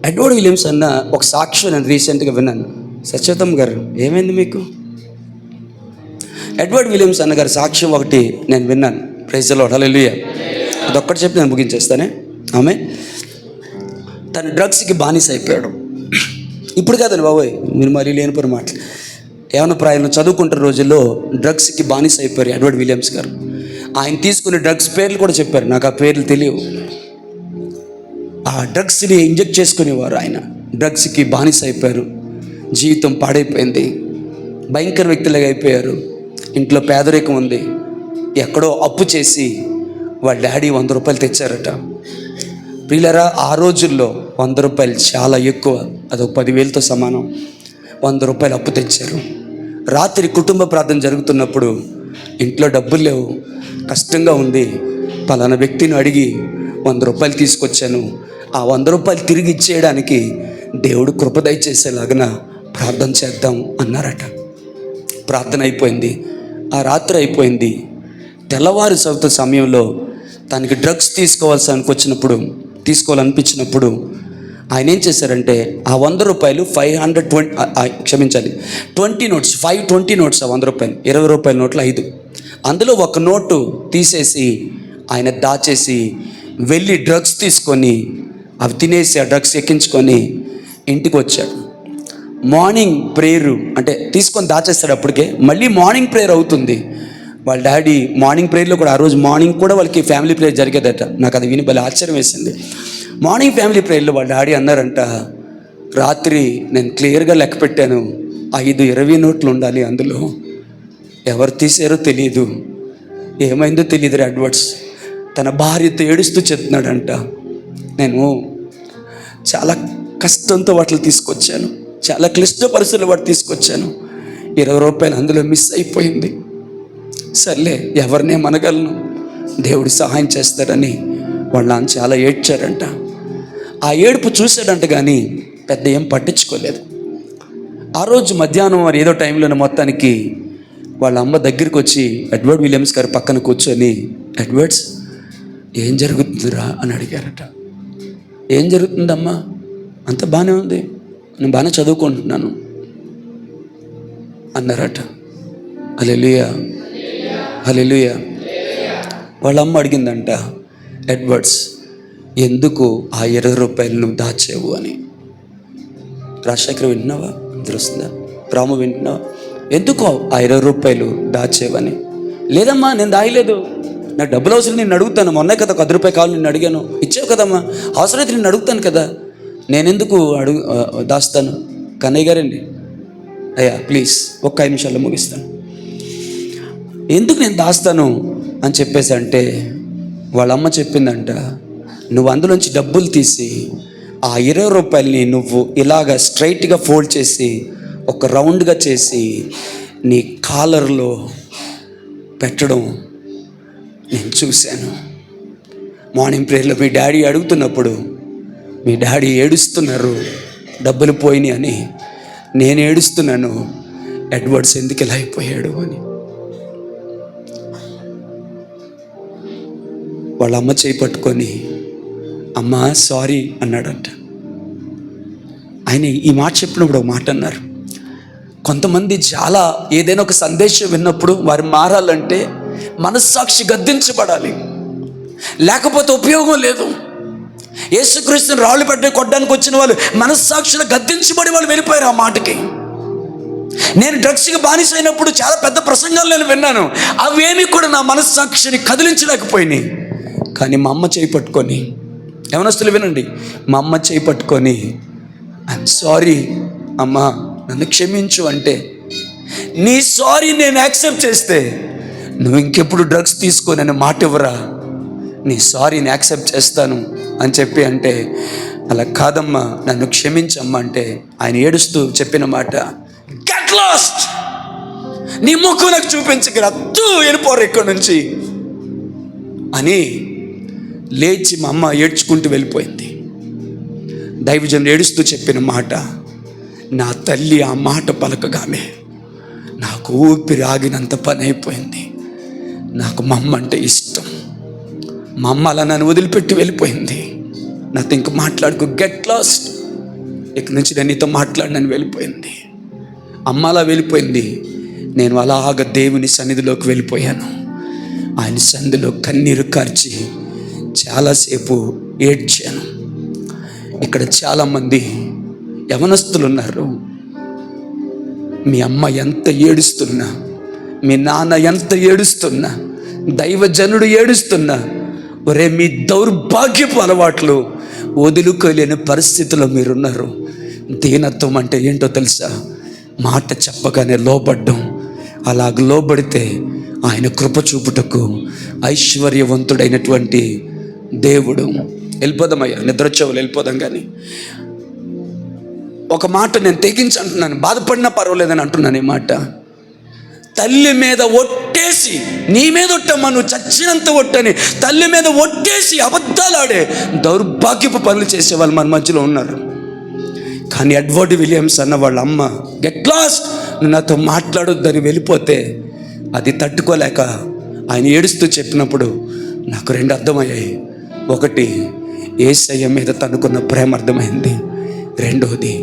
ఎడ్వర్డ్ విలియమ్స్ అన్న ఒక సాక్ష్యం నేను రీసెంట్గా విన్నాను. సత్యవతం గారు, ఏమైంది మీకు? ఎడ్వర్డ్ విలియమ్స్ అన్న గారి సాక్ష్యం ఒకటి నేను విన్నాను. ప్రైజ్ ది లార్డ్, హల్లెలూయా. అదొక్కటి చెప్పి నేను ముగించేస్తానే. ఆమె తను డ్రగ్స్కి బానిస అయిపోయాడు. ఇప్పుడు కాదండి బాబోయ్, మీరు మరీ లేనిపోయిన మాటలు. ఏమన్నా ప్రాయంలో చదువుకుంటున్న రోజుల్లో డ్రగ్స్కి బానిస అయిపోయారు ఎడ్వర్డ్ విలియమ్స్ గారు. ఆయన తీసుకునే డ్రగ్స్ పేర్లు కూడా చెప్పారు, నాకు ఆ పేర్లు తెలియవు. ఆ డ్రగ్స్ని ఇంజెక్ట్ చేసుకునేవారు ఆయన. డ్రగ్స్కి బానిస అయిపోయారు, జీవితం పాడైపోయింది, భయంకర వ్యక్తులుగా అయిపోయారు. ఇంట్లో పేదరికం ఉంది. ఎక్కడో అప్పు చేసి వాళ్ళ డాడీ 100 రూపాయలు తెచ్చారట. ప్రియులారా, ఆ రోజుల్లో 100 రూపాయలు చాలా ఎక్కువ, అదొక 10,000తో సమానం. 100 రూపాయలు అప్పు తెచ్చారు. రాత్రి కుటుంబ ప్రార్థన జరుగుతున్నప్పుడు ఇంట్లో డబ్బులు లేవు, కష్టంగా ఉంది, పలానా వ్యక్తిని అడిగి 100 రూపాయలు తీసుకొచ్చాను, ఆ 100 రూపాయలు తిరిగి ఇచ్చేయడానికి దేవుడు కృప దయచేసేలాగన ప్రార్థన చేద్దాం అన్నారట. ప్రార్థన అయిపోయింది, ఆ రాత్రి అయిపోయింది. తెల్లవారు చదువుతున్న సమయంలో తనకి డ్రగ్స్ తీసుకోవాల్సినప్పుడు తీసుకోవాలనిపించినప్పుడు ఆయన ఏం చేశారంటే ఆ 100 రూపాయలు 20 నోట్స్, 520 నోట్స్, ఆ 100 రూపాయలు, 20 రూపాయల నోట్లు 5, అందులో ఒక నోటు తీసేసి ఆయన దాచేసి వెళ్ళి డ్రగ్స్ తీసుకొని అవి తినేసి ఆ డ్రగ్స్ ఎక్కించుకొని ఇంటికి వచ్చాడు. మార్నింగ్ ప్రేయరు అంటే తీసుకొని దాచేస్తాడు. అప్పటికే మళ్ళీ మార్నింగ్ ప్రేయర్ అవుతుంది. వాళ్ళ డాడీ మార్నింగ్ ప్రేయర్లో కూడా, ఆ రోజు మార్నింగ్ కూడా వాళ్ళకి ఫ్యామిలీ ప్రేయర్ జరిగేదట. నాకు అది విని భలే ఆశ్చర్యం వేసింది. మార్నింగ్ ఫ్యామిలీ ప్రేయర్లో వాళ్ళ డాడీ అన్నారంట, రాత్రి నేను క్లియర్గా లెక్క పెట్టాను, 5-20 నోట్లు ఉండాలి, అందులో ఎవరు తీసారో తెలియదు, ఏమైందో తెలియదు. ఎడ్వర్డ్స్ తన భార్యతో ఏడుస్తూ చెప్తున్నాడంట, నేను చాలా కష్టంతో వాటిని తీసుకొచ్చాను, చాలా క్లిష్ట పరిస్థితులు వాటి తీసుకొచ్చాను, 20 రూపాయలు అందులో మిస్ అయిపోయింది. సర్లే ఎవరినే మనగలను, దేవుడు సహాయం చేస్తారని వాళ్ళ నాన్న చాలా ఏడ్చారంట. ఆ ఏడుపు చూశాడంట కానీ పెద్ద ఏం పట్టించుకోలేదు. ఆ రోజు మధ్యాహ్నం మరి ఏదో టైంలో మొత్తానికి వాళ్ళ అమ్మ దగ్గరికి వచ్చి ఎడ్వర్డ్ విలియమ్స్ గారు పక్కన కూర్చొని, ఎడ్వర్డ్స్ ఏం జరుగుతుందిరా అని అడిగారట. ఏం జరుగుతుందమ్మా? అంత బాగానే ఉంది, నేను బాగానే చదువుకుంటున్నాను అన్నారట. హల్లెలూయా, హల్లెలూయా. వాళ్ళ అమ్మ అడిగిందంట, ఎడ్వర్డ్స్ ఎందుకు ఆ 20 రూపాయలు నువ్వు దాచావు అని. రాజశేఖర్ వింటున్నావా? తెలుస్తుందా? రాము వింటున్నావా? ఎందుకు ఆ 20 రూపాయలు దాచేవని. లేదమ్మా నేను దాయలేదు, నాకు డబ్బులు అవసరం, నేను అడుగుతాను, మొన్నే కదా 10 రూపాయలు కావాలి, నేను అడిగాను, ఇచ్చావు కదమ్మా, అవసరమైతే నేను అడుగుతాను కదా, నేనెందుకు దాస్తాను. కన్నయ్య గారండి, అయ్యా ప్లీజ్ ఒక్క 5 నిమిషాల్లో ముగిస్తాను, ఎందుకు నేను దాస్తాను అని చెప్పేసి అంటే వాళ్ళ అమ్మ చెప్పిందంట, నువ్వు అందులోంచి డబ్బులు తీసి ఆ 20 రూపాయలని నువ్వు ఇలాగ స్ట్రైట్గా ఫోల్డ్ చేసి ఒక రౌండ్గా చేసి నీ కాలర్లో పెట్టడం నేను చూశాను. మార్నింగ్ ప్రేయర్లో మీ డాడీ అడుగుతున్నప్పుడు మీ డాడీ ఏడుస్తున్నారు డబ్బులు పోయినాయి అని, నేను ఏడుస్తున్నాను ఎడ్వర్డ్స్ ఎందుకు ఇలా అయిపోయాడు అని. వాళ్ళ అమ్మ చేయి పట్టుకొని, అమ్మా సారీ అన్నాడంట. ఆయన ఈ మాట చెప్పినప్పుడు ఒక మాట అన్నారు, కొంతమంది చాలా ఏదైనా ఒక సందేశం విన్నప్పుడు వారు మారాలంటే మనస్సాక్షి గద్దించబడాలి, లేకపోతే ఉపయోగం లేదు. యేసుక్రీస్తుని రాళ్ళు పెట్టి కొట్టడానికి వచ్చిన వాళ్ళు మనస్సాక్షిలో గద్దించబడి వాళ్ళు వెళ్ళిపోయారు ఆ మాటకి. నేను డ్రగ్స్కి బానిస అయినప్పుడు చాలా పెద్ద ప్రసంగాలు నేను విన్నాను, అవేమీ కూడా నా మనస్సాక్షిని కదిలించలేకపోయినాయి. కానీ మా అమ్మ చేయి పట్టుకొని, యవనస్తులు వినండి, మా అమ్మ చేయి పట్టుకొని ఐఎమ్ సారీ అమ్మా నన్ను క్షమించు అంటే, నీ సారీ నేను యాక్సెప్ట్ చేస్తే నువ్వు ఇంకెప్పుడు డ్రగ్స్ తీసుకోనని మాట ఇవ్వరా, నీ సారీని యాక్సెప్ట్ చేస్తాను అని చెప్పి అంటే, అలా కాదమ్మా నన్ను క్షమించమ్మా అంటే ఆయన ఏడుస్తూ చెప్పిన మాట, గెట్ లాస్ట్, నీ ముఖం నాకు చూపించగల వెళ్ళిపోరు ఇక్కడి నుంచి అని లేచి మా అమ్మ ఏడ్చుకుంటూ వెళ్ళిపోయింది. దైవజనుడు ఏడుస్తూ చెప్పిన మాట, నా తల్లి ఆ మాట పలకగానే నాకు ఊపిరి ఆగినంత పని అయిపోయింది. నాకు మా అమ్మ అంటే ఇష్టం. మా అమ్మ అలా నన్ను వదిలిపెట్టి వెళ్ళిపోయింది, నాతో ఇంక మాట్లాడుకో, గెట్ లాస్ట్, ఇక్కడి నుంచి నేను నీతో మాట్లాడినని వెళ్ళిపోయింది. అమ్మ అలా వెళ్ళిపోయింది, నేను అలాగ దేవుని సన్నిధిలోకి వెళ్ళిపోయాను. ఆయన సన్నిధిలో కన్నీరు కార్చి చాలాసేపు ఏడ్చాను. ఇక్కడ చాలామంది యవనస్తులు ఉన్నారు, మీ అమ్మ ఎంత ఏడుస్తున్నా, మీ నాన్న ఎంత ఏడుస్తున్నా, దైవజనుడు ఏడుస్తున్నా, ఒరే మీ దౌర్భాగ్యపు అలవాట్లు వదులుకోలేని పరిస్థితిలో మీరున్నారు. దీనత్వం అంటే ఏంటో తెలుసా? మాట చెప్పగానే లోబడ్డం. అలాగ లోబడితే ఆయన కృప చూపుటకు ఐశ్వర్యవంతుడైనటువంటి దేవుడు. వెళ్ళిపోదామయ్యా, నిద్రొచ్చేవాళ్ళు వెళ్ళిపోదాం. కానీ ఒక మాట నేను తెగించి అంటున్నాను, బాధపడినా పర్వాలేదని అంటున్నాను. ఈ మాట తల్లి మీద ఒట్టేసి, నీ మీద ఒట్టమ్మా నువ్వు చచ్చినంత ఒట్టని తల్లి మీద ఒట్టేసి అబద్ధాలాడే దౌర్భాగ్యపు పనులు చేసేవాళ్ళు మన మధ్యలో ఉన్నారు. కానీ ఎడ్వర్డ్ విలియమ్స్ అన్న వాళ్ళ అమ్మ, గెట్ లాస్ట్, నువ్వు నాతో మాట్లాడొద్దని వెళ్ళిపోతే అది తట్టుకోలేక ఆయన ఏడుస్తూ చెప్పినప్పుడు నాకు 2 అర్థమయ్యాయి. ఒకటి, యేసయ్య మీద తనకున్న ప్రేమ అర్థమైంది. రెండోది,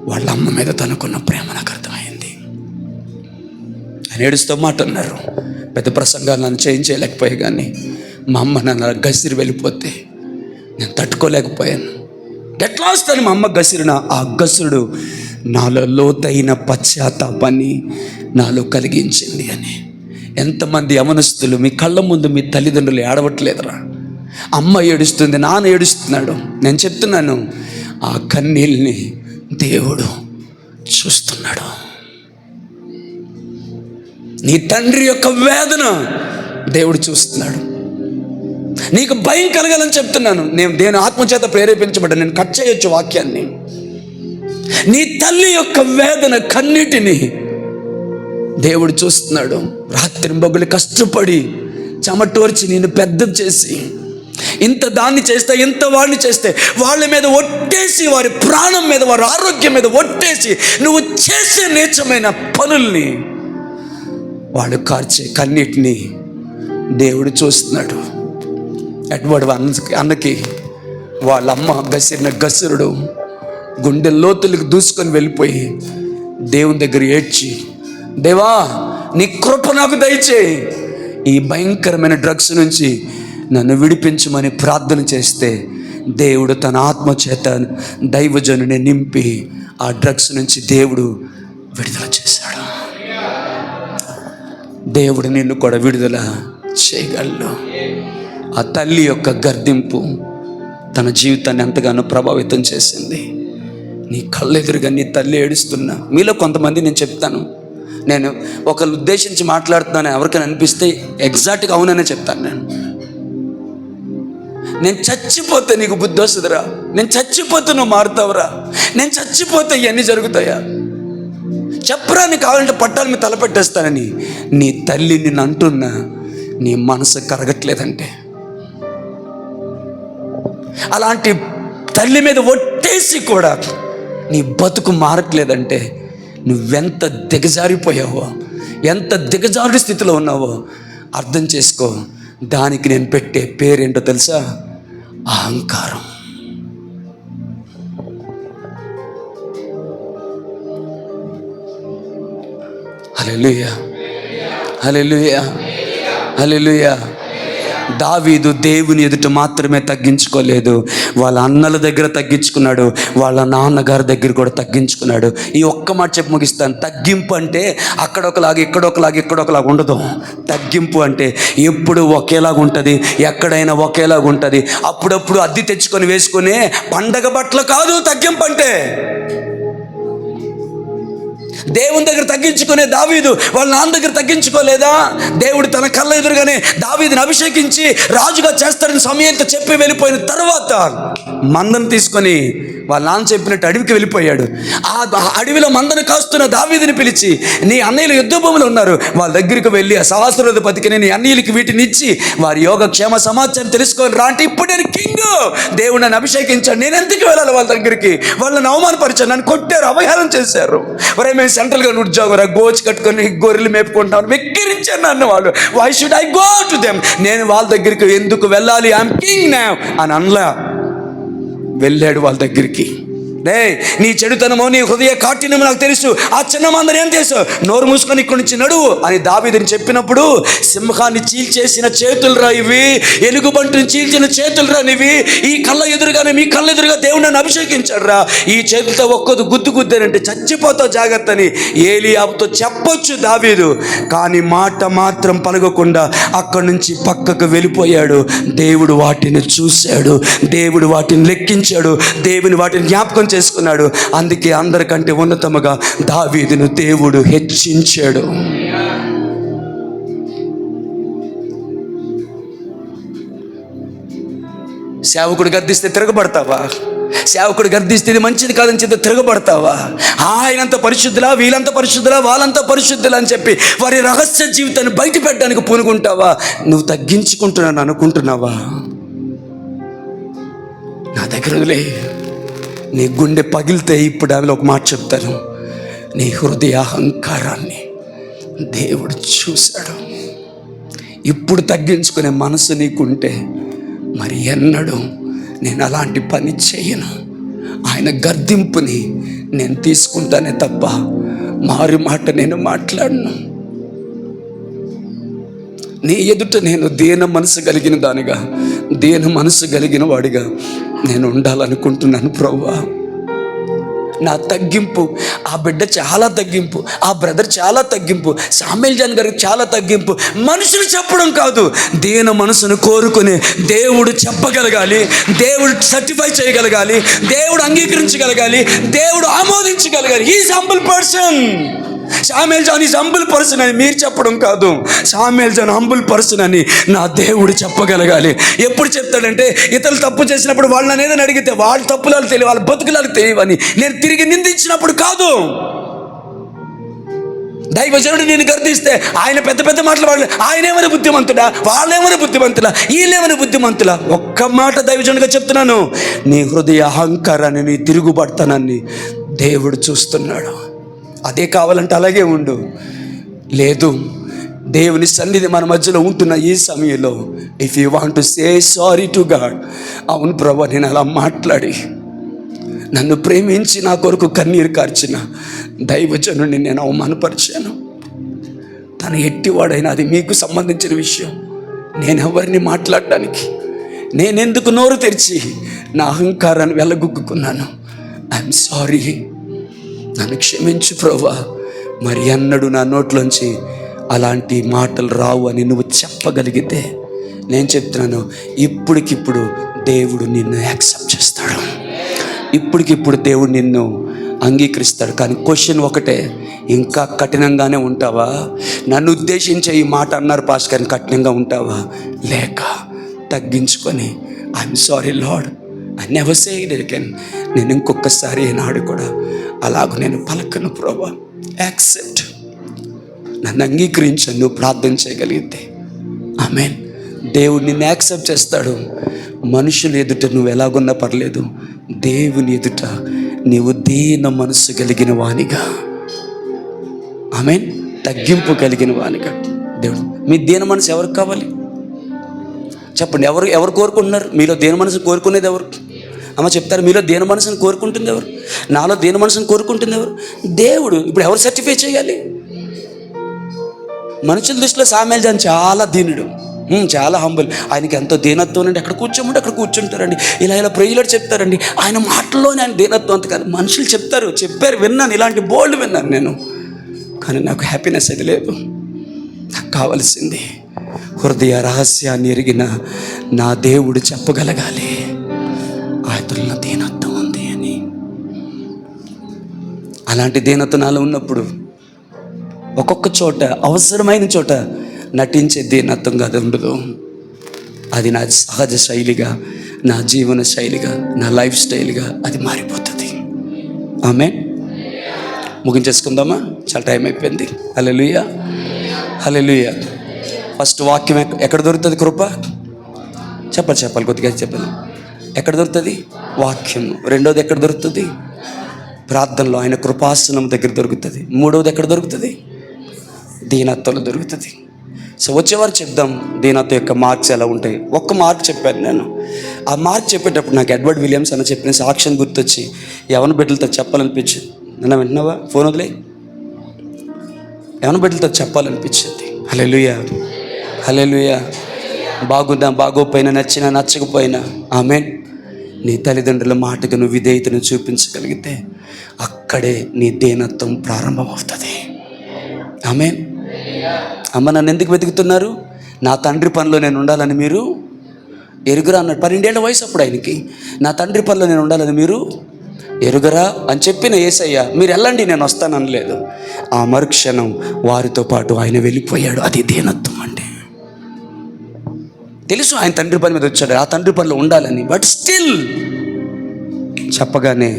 వాళ్ళ అమ్మ మీద తనకున్న ప్రేమ నాకు అర్థమైంది. ఆయన ఏడుస్తూ మాట అన్నారు, పెద్ద ప్రసంగాలు నన్ను చేయించలేకపోయా, కానీ మా అమ్మ నన్ను గసిరి వెళ్ళిపోతే నేను తట్టుకోలేకపోయాను. ఎట్లా వస్తాను మా అమ్మ గసిరిన, ఆ గసుడు నాలో లోతైన పశ్చాత్తాపాన్ని నాలో కలిగించింది అని. ఎంతమంది యవనస్తులు మీ కళ్ళ ముందు మీ తల్లిదండ్రులు ఏడవట్లేదురా? అమ్మ ఏడుస్తుంది, నాన్న ఏడుస్తున్నాడు. నేను చెప్తున్నాను, ఆ కన్నీళ్ళని దేవుడు చూస్తున్నాడు. నీ తండ్రి యొక్క వేదన దేవుడు చూస్తున్నాడు. నీకు భయం కలగాలని చెప్తున్నాను. నేను ఆత్మచేత ప్రేరేపించబడ్డా, నేను కట్ చేయొచ్చు వాక్యాన్ని. నీ తల్లి యొక్క వేదన కన్నీటిని దేవుడు చూస్తున్నాడు. రాత్రింబగళ్ళు కష్టపడి చెమటోర్చి నేను పెద్దది చేసి, ఇంత దాన్ని చేస్తే, ఇంత వాడిని చేస్తే, వాళ్ళ మీద ఒట్టేసి, వారి ప్రాణం మీద, వారి ఆరోగ్యం మీద ఒట్టేసి నువ్వు చేసే నీచమైన పనుల్ని, వాళ్ళు కార్చే కన్నీటిని దేవుడు చూస్తున్నాడు. ఎడ్వర్డ్ అన్నకి వాళ్ళ అమ్మ గసిరిన గసురుడు గుండె లోతులకు దూసుకొని వెళ్ళిపోయి దేవుని దగ్గర ఏడ్చి, దేవా నీ కృప నాకు దయచేయి, ఈ భయంకరమైన డ్రగ్స్ నుంచి నన్ను విడిపించమని ప్రార్థన చేస్తే దేవుడు తన ఆత్మచేత దైవజనుని నింపి ఆ డ్రగ్స్ నుంచి దేవుడు విడుదల చేశాడు. దేవుడు నిన్ను కూడా విడుదల చేయగలడు. ఆ తల్లి యొక్క గర్దింపు తన జీవితాన్ని ఎంతగానో ప్రభావితం చేసింది. నీ కళ్ళెదురుగా నీ తల్లి ఏడుస్తున్నా, మీలో కొంతమంది, నేను చెప్తాను, నేను ఒకళ్ళు ఉద్దేశించి మాట్లాడుతున్నాను, ఎవరికైనా అనిపిస్తే ఎగ్జాక్ట్గా అవుననే చెప్తాను. నేను చచ్చిపోతే నీకు బుద్ధి వస్తుందిరా, నేను చచ్చిపోతే నువ్వు మారుతావురా, నేను చచ్చిపోతే ఇవన్నీ జరుగుతాయా, చెప్పరా, నీకు కావాలంటే పట్టాల మీద తలపెట్టేస్తానని నీ తల్లి నిన్ను అంటున్నా నీ మనసు కరగట్లేదంటే, అలాంటి తల్లి మీద ఒట్టేసి కూడా నీ బతుకు మారట్లేదంటే నువ్వెంత దిగజారిపోయావో, ఎంత దిగజారుడి స్థితిలో ఉన్నావో అర్థం చేసుకో. దానికి నేను పెట్టే పేరేంటో తెలుసా? అహంకారం. హల్లెలూయా, హల్లెలూయా, హల్లెలూయా. దావీదు దేవుని ఎదుట మాత్రమే తగ్గించుకోలేదు, వాళ్ళ అన్నల దగ్గర తగ్గించుకున్నాడు, వాళ్ళ నాన్నగారి దగ్గర కూడా తగ్గించుకున్నాడు. ఈ ఒక్క మాట చెప్పి ముగిస్తాను. తగ్గింపు అంటే అక్కడొకలాగా ఇక్కడొకలాగా ఉండదు. తగ్గింపు అంటే ఎప్పుడు ఒకేలాగా ఉంటుంది, ఎక్కడైనా ఒకేలాగా ఉంటుంది. అప్పుడప్పుడు అద్దె తెచ్చుకొని వేసుకునే పండగ బట్టలు కాదు తగ్గింపు అంటే. దేవుని దగ్గర తగ్గించుకునే దావీదు వాళ్ళ నాన్న దగ్గర తగ్గించుకోలేదా? దేవుడు తన కళ్ళ ఎదురుగానే దావీదుని అభిషేకించి రాజుగా చేస్తాడని సమయంతో చెప్పి వెళ్ళిపోయిన తర్వాత మందను తీసుకొని వాళ్ళ నాన్న చెప్పినట్టు అడవికి వెళ్ళిపోయాడు. ఆ అడవిలో మందను కాస్తున్న దావీదుని పిలిచి, నీ అన్నయ్యలు యుద్ధ భూములు ఉన్నారు, వాళ్ళ దగ్గరికి వెళ్ళి ఆ సహస్రాధిపతికి నీ అన్నయ్యలకి వీటిని ఇచ్చి వారి యోగక్షేమ సమాచారం తెలుసుకొని రా అంటే, ఇప్పుడు నేను కింగ్, దేవుడు నన్ను అభిషేకించాడు, నేను ఎందుకు వెళ్ళాలి వాళ్ళ దగ్గరికి? వాళ్ళని అవమానపరిచారు, నన్ను కొట్టారు, అవహేళన చేశారు. ఒరే మేము సెంట్రల్గా ఉద్యోగం రా, గోచి కట్టుకొని గొర్రెలు మేపుకుంటాను, వెక్కిరించారు నన్ను వాళ్ళు. Why should I go to them? నేను వాళ్ళ దగ్గరికి ఎందుకు వెళ్ళాలి? ఐఎమ్ కింగ్ నౌ అని అనలా. వెళ్ళాడు వాళ్ళ దగ్గరికి. నీ చెడుతనమో నీ హృదయ కాఠిన్యమో నాకు తెలుసు, ఆ చిన్న మందరు ఏం తెలుసు, నోరు మూసుకొని ఇక్కడి నుంచి నడువు అని దావీదుని చెప్పినప్పుడు, సింహాన్ని చీల్చేసిన చేతులు రా ఇవి, ఎలుగుబంటిని చీల్చిన చేతులు రా ఇవి, ఈ కళ్ళ ఎదురుగానే మీ కళ్ళ ఎదురుగా దేవుడు నన్ను అభిషేకించాడు రా, ఈ చేతులతో ఒక్కదు గుద్దుగుద్దానంటే చచ్చిపోతావు జాగ్రత్తని ఏలీయాబుతో చెప్పొచ్చు దావీదు. కానీ మాట మాత్రం పలగకుండా అక్కడి నుంచి పక్కకు వెళ్ళిపోయాడు. దేవుడు వాటిని చూశాడు, దేవుడు వాటిని లెక్కించాడు, దేవుని వాటిని జ్ఞాపకం చేసుకున్నాడు. అందుకే అందరికంటే ఉన్నతముగా దావీదును దేవుడు హెచ్చించాడు. సేవకుడు గర్దిస్తే తిరగబడతావా? సేవకుడు గర్దిస్తే ఇది మంచిది కాదని చెప్పి తిరగబడతావా? ఆయనంత పరిశుద్ధులా, వీళ్ళంత పరిశుద్ధులా, వాళ్ళంత పరిశుద్ధులా అని చెప్పి వారి రహస్య జీవితాన్ని బయట పెట్టడానికి పూనుకుంటావా? నువ్వు తగ్గించుకుంటున్నాను అనుకుంటున్నావా? నా దగ్గర వదిలే. నీ గుండె పగిలితే ఇప్పుడు ఆమెలో ఒక మాట చెప్తాను, నీ హృదయ అహంకారాన్ని దేవుడు చూశాడు. ఇప్పుడు తగ్గించుకునే మనసు నీకుంటే మరి ఎన్నడూ నేను అలాంటి పని చేయను. ఆయన గర్దింపుని నేను తీసుకుంటానే తప్ప మారు మాట నేను మాట్లాడను. నీ ఎదుట నేను దీన మనసు కలిగిన దానిగా, దీన మనసు కలిగిన వాడిగా నేను ఉండాలనుకుంటున్నాను ప్రభువా. నా తగ్గింపు, ఆ బిడ్డ చాలా తగ్గింపు, ఆ బ్రదర్ చాలా తగ్గింపు, సామ్యూయల్ జాన్ గారికి చాలా తగ్గింపు. మనుషులు చెప్పడం కాదు, దీన మనసును కోరుకునే దేవుడు చెప్పగలగాలి, దేవుడు సర్టిఫై చేయగలగాలి, దేవుడు అంగీకరించగలగాలి, దేవుడు ఆమోదించగలగాలి. Is humble person. Samuel John is humble person అని మీరు చెప్పడం కాదు, సామ్యూయల్ జాన్ హంబుల్ పర్సన్ అని నా దేవుడు చెప్పగలగాలి. ఎప్పుడు చెప్తాడంటే, ఇతరులు తప్పు చేసినప్పుడు వాళ్ళని ఏదైనా అడిగితే వాళ్ళ తప్పులాలు తెలియ, వాళ్ళ బతుకులాలు తెలియవని నేను తిరిగి నిందించినప్పుడు కాదు. దైవజనుడు నేను గర్దిస్తే ఆయన పెద్ద పెద్ద మాటలు వాళ్ళు, ఆయనేమైనా బుద్ధిమంతుడా, వాళ్ళేమైనా బుద్ధిమంతులా, వీళ్ళేమైనా బుద్ధిమంతులా? ఒక్క మాట దైవజనుడిగా చెప్తున్నాను, నీ హృదయ అహంకారాన్ని, నీ తిరుగుబడతానని దేవుడు చూస్తున్నాడు. అదే కావాలంటే అలాగే ఉండు. లేదు, దేవుని సన్నిధి మన మధ్యలో ఉంటున్న ఈ సమయంలో if you want to say sorry to God, అవును ప్రభా నేను అలా మాట్లాడి, నన్ను ప్రేమించి నా కొరకు కన్నీరు కార్చిన దైవజనుడిని నేను అవమానపరిచాను, తను ఎట్టివాడైనా అది మీకు సంబంధించిన విషయం. నేను ఎవరిని మాట్లాడడానికి, నేనెందుకు నోరు తెరిచి నా అహంకారాన్ని వెళ్ళగొక్కున్నాను. ఐఎమ్ సారీ, నన్ను క్షమించు ప్రభువా. మరి అన్నడు నా నోట్లోంచి అలాంటి మాటలు రావు అని నువ్వు చెప్పగలిగితే, నేను చెప్తున్నాను, ఇప్పటికిప్పుడు దేవుడు నిన్ను యాక్సెప్ట్ చేస్తాడు, ఇప్పటికిప్పుడు దేవుడు నిన్ను అంగీకరిస్తాడు. కానీ క్వశ్చన్ ఒకటే, ఇంకా కఠినంగానే ఉంటావా? నన్ను ఉద్దేశించే ఈ మాట అన్నారు పాస్టర్ గారిని, కఠినంగా ఉంటావా? లేక తగ్గించుకొని I'm sorry lord, I never say it again, నేను ఇంకొకసారి నాడు కూడా అలాగూ నేను పలకను ప్రభా, యాక్సెప్ట్, నన్ను అంగీకరించను. నువ్వు ప్రార్థన చేయగలిగితే ఆమేన్, దేవుడు నిన్ను యాక్సెప్ట్ చేస్తాడు. మనుషులు ఎదుట నువ్వు ఎలాగున్నా పర్లేదు, దేవుని ఎదుట నీవు దీన మనసు కలిగిన వానిగా, ఆమేన్, తగ్గింపు కలిగిన వానిగా దేవుడు. మీ దీన మనసు ఎవరికి కావాలి చెప్పండి? ఎవరు కోరుకుంటున్నారు? మీలో దీన మనసు కోరుకునేది ఎవరు? అమ్మ చెప్తారు, మీలో దీన మనసుని కోరుకుంటుంది ఎవరు? నాలో దీన మనసుని కోరుకుంటుంది ఎవరు? దేవుడు. ఇప్పుడు ఎవరు సర్టిఫై చేయాలి? మనుషుల దృష్టిలో సామ్యూయల్ జాన్ చాలా దీనుడు, చాలా హంబుల్, ఆయనకి ఎంతో దీనత్వం అండి. అక్కడ కూర్చోమంటే అక్కడ కూర్చుంటారండి, ఇలా ప్రేయర్లు చెప్తారండి, ఆయన మాటల్లోనే ఆయన దీనత్వం అంత కాదు. మనుషులు చెప్పారు, విన్నాను, ఇలాంటి బోల్డ్ విన్నాను నేను. కానీ నాకు హ్యాపీనెస్ అది లేదు. నాకు కావలసింది హృదయ రహస్యాన్ని ఎరిగిన నా దేవుడు చెప్పగలగాలి, ఆయనలో దీనత్వం ఉంది అని. అలాంటి దీనత్వం నాలో ఉన్నప్పుడు ఒక్కొక్క చోట, అవసరమైన చోట నటించే దీనత్వం కాదు ఉండదు. అది నా సహజ శైలిగా, నా జీవన శైలిగా, నా లైఫ్ స్టైల్గా అది మారిపోతుంది. ఆమేన్. ముగించేసుకుందామా? చాలా టైం అయిపోయింది. హల్లెలూయా, హల్లెలూయా. ఫస్ట్ వాక్యం ఎక్కడ దొరుకుతుంది? కృప చెప్పాలి కొద్దిగా చెప్పాలి. ఎక్కడ దొరుకుతుంది? వాక్యం. రెండోది ఎక్కడ దొరుకుతుంది? ప్రార్థనలో, ఆయన కృపాసనం దగ్గర దొరుకుతుంది. మూడవది ఎక్కడ దొరుకుతుంది? దీనత్వంలో దొరుకుతుంది. సో వచ్చేవారు చెప్దాం దీనత్వం యొక్క మార్క్స్ ఎలా ఉంటాయి. ఒక్క మార్క్ చెప్పాను నేను. ఆ మార్క్ చెప్పేటప్పుడు నాకు ఎడ్వర్డ్ విలియమ్స్ అని చెప్పిన సాక్ష్యం గుర్తొచ్చి యవన బిడ్డలతో చెప్పాలనిపించింది. నన్ను వింటున్నావా? ఫోన్ వదిలే. యవన బిడ్డలతో చెప్పాలనిపించింది. హల్లెలూయా, హల్లెలూయా. బాగున్నా బాగోపోయినా, నచ్చినా నచ్చకపోయినా, ఆమేన్, నీ తల్లిదండ్రుల మాటకు నువ్వు విధేయతను చూపించగలిగితే అక్కడే నీ దీనత్వం ప్రారంభమవుతుంది. ఆమేన్. అమ్మ నన్ను ఎందుకు వెతుకుతున్నారు? నా తండ్రి పనిలో నేను ఉండాలని మీరు ఎరుగురా అన్నాడు. 12 ఏళ్ల వయసు అప్పుడు ఆయనకి. నా తండ్రి పనిలో నేను ఉండాలని మీరు ఎరుగరా అని చెప్పిన యేసయ్య మీరు వెళ్ళండి నేను వస్తాను అనలేదు. ఆ మరుక్షణం వారితో పాటు ఆయన వెళ్ళిపోయాడు. అది దీనత్వం అంటే. తెలుసు ఆయన తండ్రి పని మీద వచ్చాడు, ఆ తండ్రి పనిలో ఉండాలని, బట్ స్టిల్ చెప్పగానే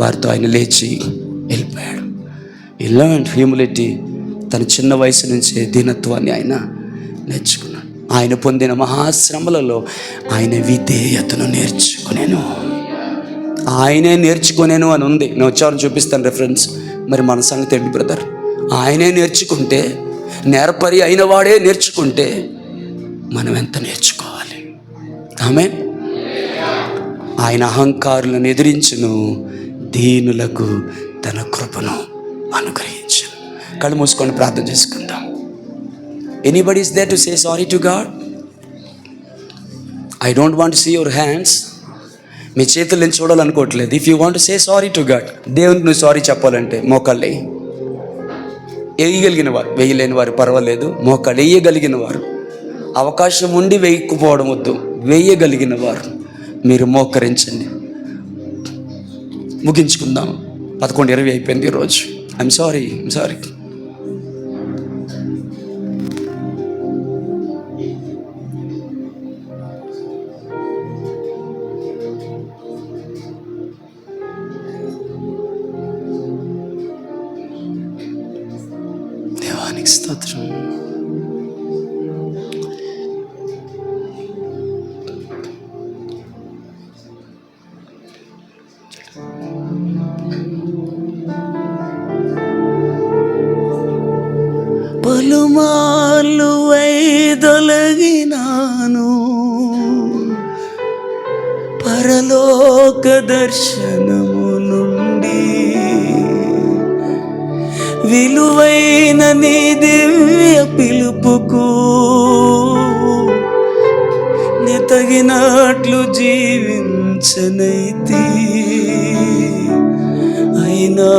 వారితో ఆయన లేచి వెళ్ళిపోయాడు. ఇలాంటి హ్యూమిలిటీ తన చిన్న వయసు నుంచే దీనత్వాన్ని ఆయన నేర్చుకున్నాడు. ఆయన పొందిన మహాశ్రమలలో ఆయన విధేయతను నేర్చుకునేను. ఆయనే నేర్చుకునేను అని ఉంది. నేను వచ్చారని చూపిస్తాను రెఫరెన్స్. మరి మన సంగతి ఏంటి బ్రదర్? ఆయనే నేర్చుకుంటే, నేర్పరి అయిన వాడే నేర్చుకుంటే మనం ఎంత నేర్చుకోవాలి? ఆమేన్. ఆయన అహంకారులను ఎదిరించును, దీనులకు తన కృపను అనుగ్రహించును. కళ్ళు మూసుకొని ప్రార్థన చేసుకుందాం. Anybody is there to say sorry to God? I don't want to see your hands. మీ చేతులు నేను చూడాలనుకోవట్లేదు. If you want to say sorry to God, దేవునికి నువ్వు సారీ చెప్పాలంటే మోకాళ్ళే. వేయగలిగిన వారు, వేయలేని వారు పర్వాలేదు. మోకాళ్ళు వేయగలిగిన వారు, అవకాశం ఉండి వేయకపోవడం వద్దు, వేయగలిగిన వారు మీరు మోకరించండి. ముగించుకుందాం. 11:20 అయిపోయింది ఈరోజు. I'm sorry. దేవానికి స్తోత్రం. పలుమార్లు వైదొలగినాను పరలోక దర్శనము నుండి, విలువైన నీ దివ్య పిలుపుకు నే తగినట్లు జీవించనైతి. అయినా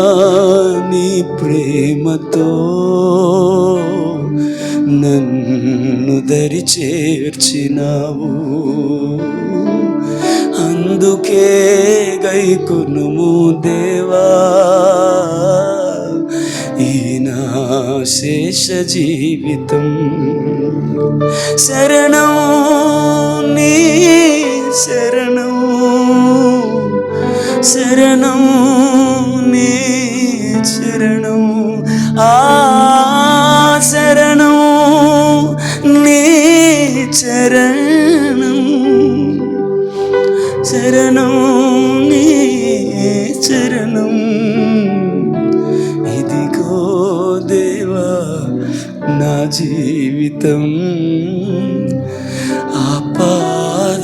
నీ ప్రేమతో నన్ను దరి చేర్చినావు. అందుకే గైకొనుము దేవా ఈ నా శేష జీవితం. శరణం నీ శరణం, శరణం నీ శరణం, ఆ శరణం నీ శరణం, శరణం నీ శరణం. ఇదిగో దేవా నా జీవితం, ఆ పాదమస్తకం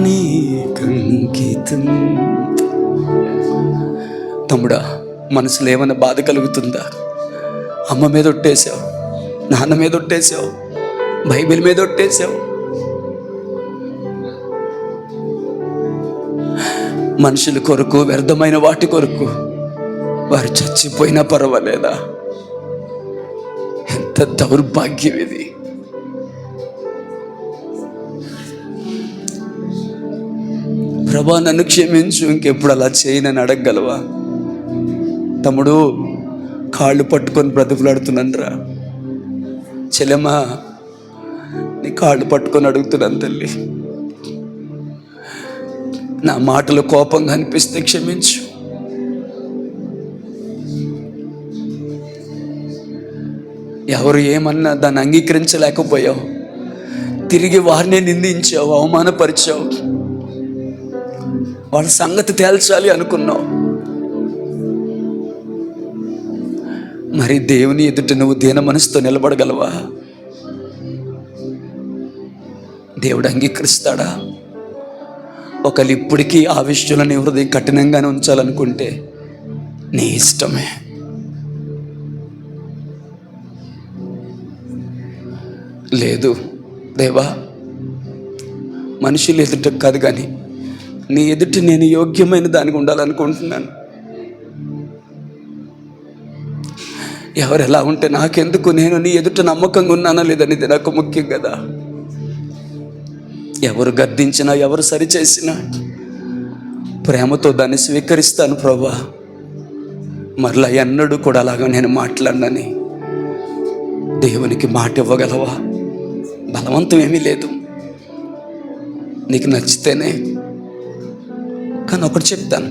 నీకంకితం. తమ్ముడా, మనసులో ఏమైనా బాధ కలుగుతుందా? అమ్మ మీద ఒట్టేసావు, నాన్న మీద ఒట్టేసావు, బైబిల్ మీద ఒట్టేసావు. మనుషుల కొరకు, వ్యర్థమైన వాటి కొరకు వారు చచ్చిపోయినా పర్వాలేదా? ఎంత దౌర్భాగ్యం ఇది! ప్రభా నన్ను క్షమించు, ఇంకెప్పుడు అలా చేయనని అడగగలవా? తమ్ముడు, కాళ్ళు పట్టుకొని బ్రతుకులాడుతున్నాను రా. చెల్లెమ్మా, నీ కాళ్ళు పట్టుకొని అడుగుతున్నాను తల్లి. నా మాటలు కోపంగా అనిపిస్తే క్షమించు. ఎవరు ఏమన్నా దాన్ని అంగీకరించలేకపోయావు, తిరిగి వారినే నిందించావు, అవమానపరిచావు, వాళ్ళ సంగతి తేల్చాలి అనుకున్నావు. మరి దేవుని ఎదుట నువ్వు దీన మనసుతో నిలబడగలవా? దేవుడు అంగీకరిస్తాడా? ఒకళ్ళు ఇప్పటికీ ఆ విషయంలో నీ హృదయం కఠినంగానే ఉంచాలనుకుంటే నీ ఇష్టమే. లేదు దేవా, మనుషులు ఎదుట కాదు కానీ నీ ఎదుట నేను యోగ్యమైన దానికి ఉండాలనుకుంటున్నాను. ఎవరు ఎలా ఉంటే నాకెందుకు, నేను నీ ఎదుట నమ్మకంగా ఉన్నానా లేదనేది నాకు ముఖ్యం కదా. ఎవరు గద్దించినా, ఎవరు సరిచేసినా ప్రేమతో దాన్ని స్వీకరిస్తాను ప్రభా. మరలా ఎన్నడూ కూడా అలాగా నేను మాట్లాడనని దేవునికి మాట ఇవ్వగలవా? బలవంతం ఏమీ లేదు, నీకు నచ్చితేనే. కానీ ఒకటి చెప్తాను,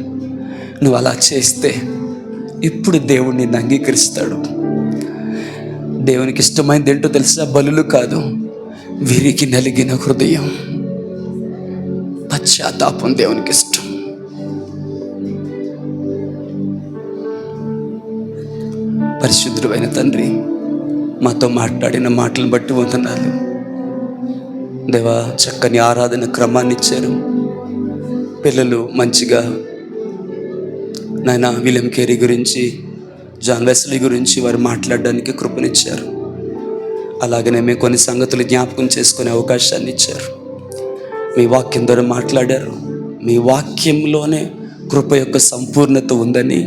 నువ్వు అలా చేస్తే ఇప్పుడు దేవుడు నిన్ను అంగీకరిస్తాడు. దేవునికి ఇష్టమైనది ఏంటో తెలుసా? బలులు కాదు, విరిగి నలిగిన హృదయం, పశ్చాత్తాపం దేవునికి ఇష్టం. పరిశుద్ధుడైన తండ్రి, మాతో మాట్లాడిన మాటలను బట్టి వందనాలు దేవా. చక్కని ఆరాధన క్రమాన్ని ఇచ్చారు. పిల్లలు మంచిగా నాయన విలియం కేరీ గురించి, జాన్ వెస్లీ గురించి వారు మాట్లాడడానికి కృపనిచ్చారు. అలాగనే మేము కొన్ని సంగతులు జ్ఞాపకం చేసుకునే అవకాశాన్ని ఇచ్చారు. మీ వాక్యం ద్వారా మాట్లాడారు. మీ వాక్యంలోనే కృప యొక్క సంపూర్ణత ఉందని,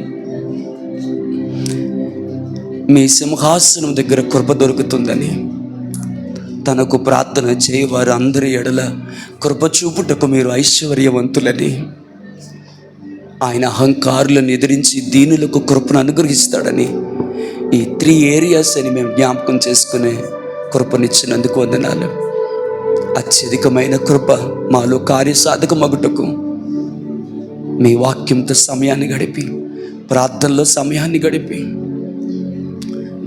మీ సింహాసనం దగ్గర కృప దొరుకుతుందని, తనకు ప్రార్థన చేయవారు అందరి ఎడల కృప చూపుటకు మీరు ఐశ్వర్యవంతులని, ఆయన అహంకారులను ఎదిరించి దీనులకు కృపను అనుగ్రహిస్తాడని, ఈ 3 ఏరియాస్ అని మేము జ్ఞాపకం చేసుకునే కృపనిచ్చినందుకు వందనాలు. అత్యధికమైన కృప మాలో కార్యసాధకమగుటకు మీ వాక్యంతో సమయాన్ని గడిపి, ప్రార్థనలో సమయాన్ని గడిపి,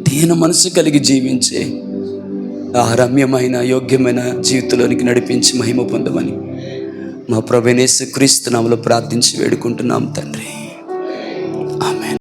దీన మనసు కలిగి జీవించే ఆ రమ్యమైన యోగ్యమైన జీవితంలోనికి నడిపించి మహిమ పొందమని మా ప్రభువైన యేసుక్రీస్తు నామములో ప్రార్థించి వేడుకుంటున్నాం తండ్రి.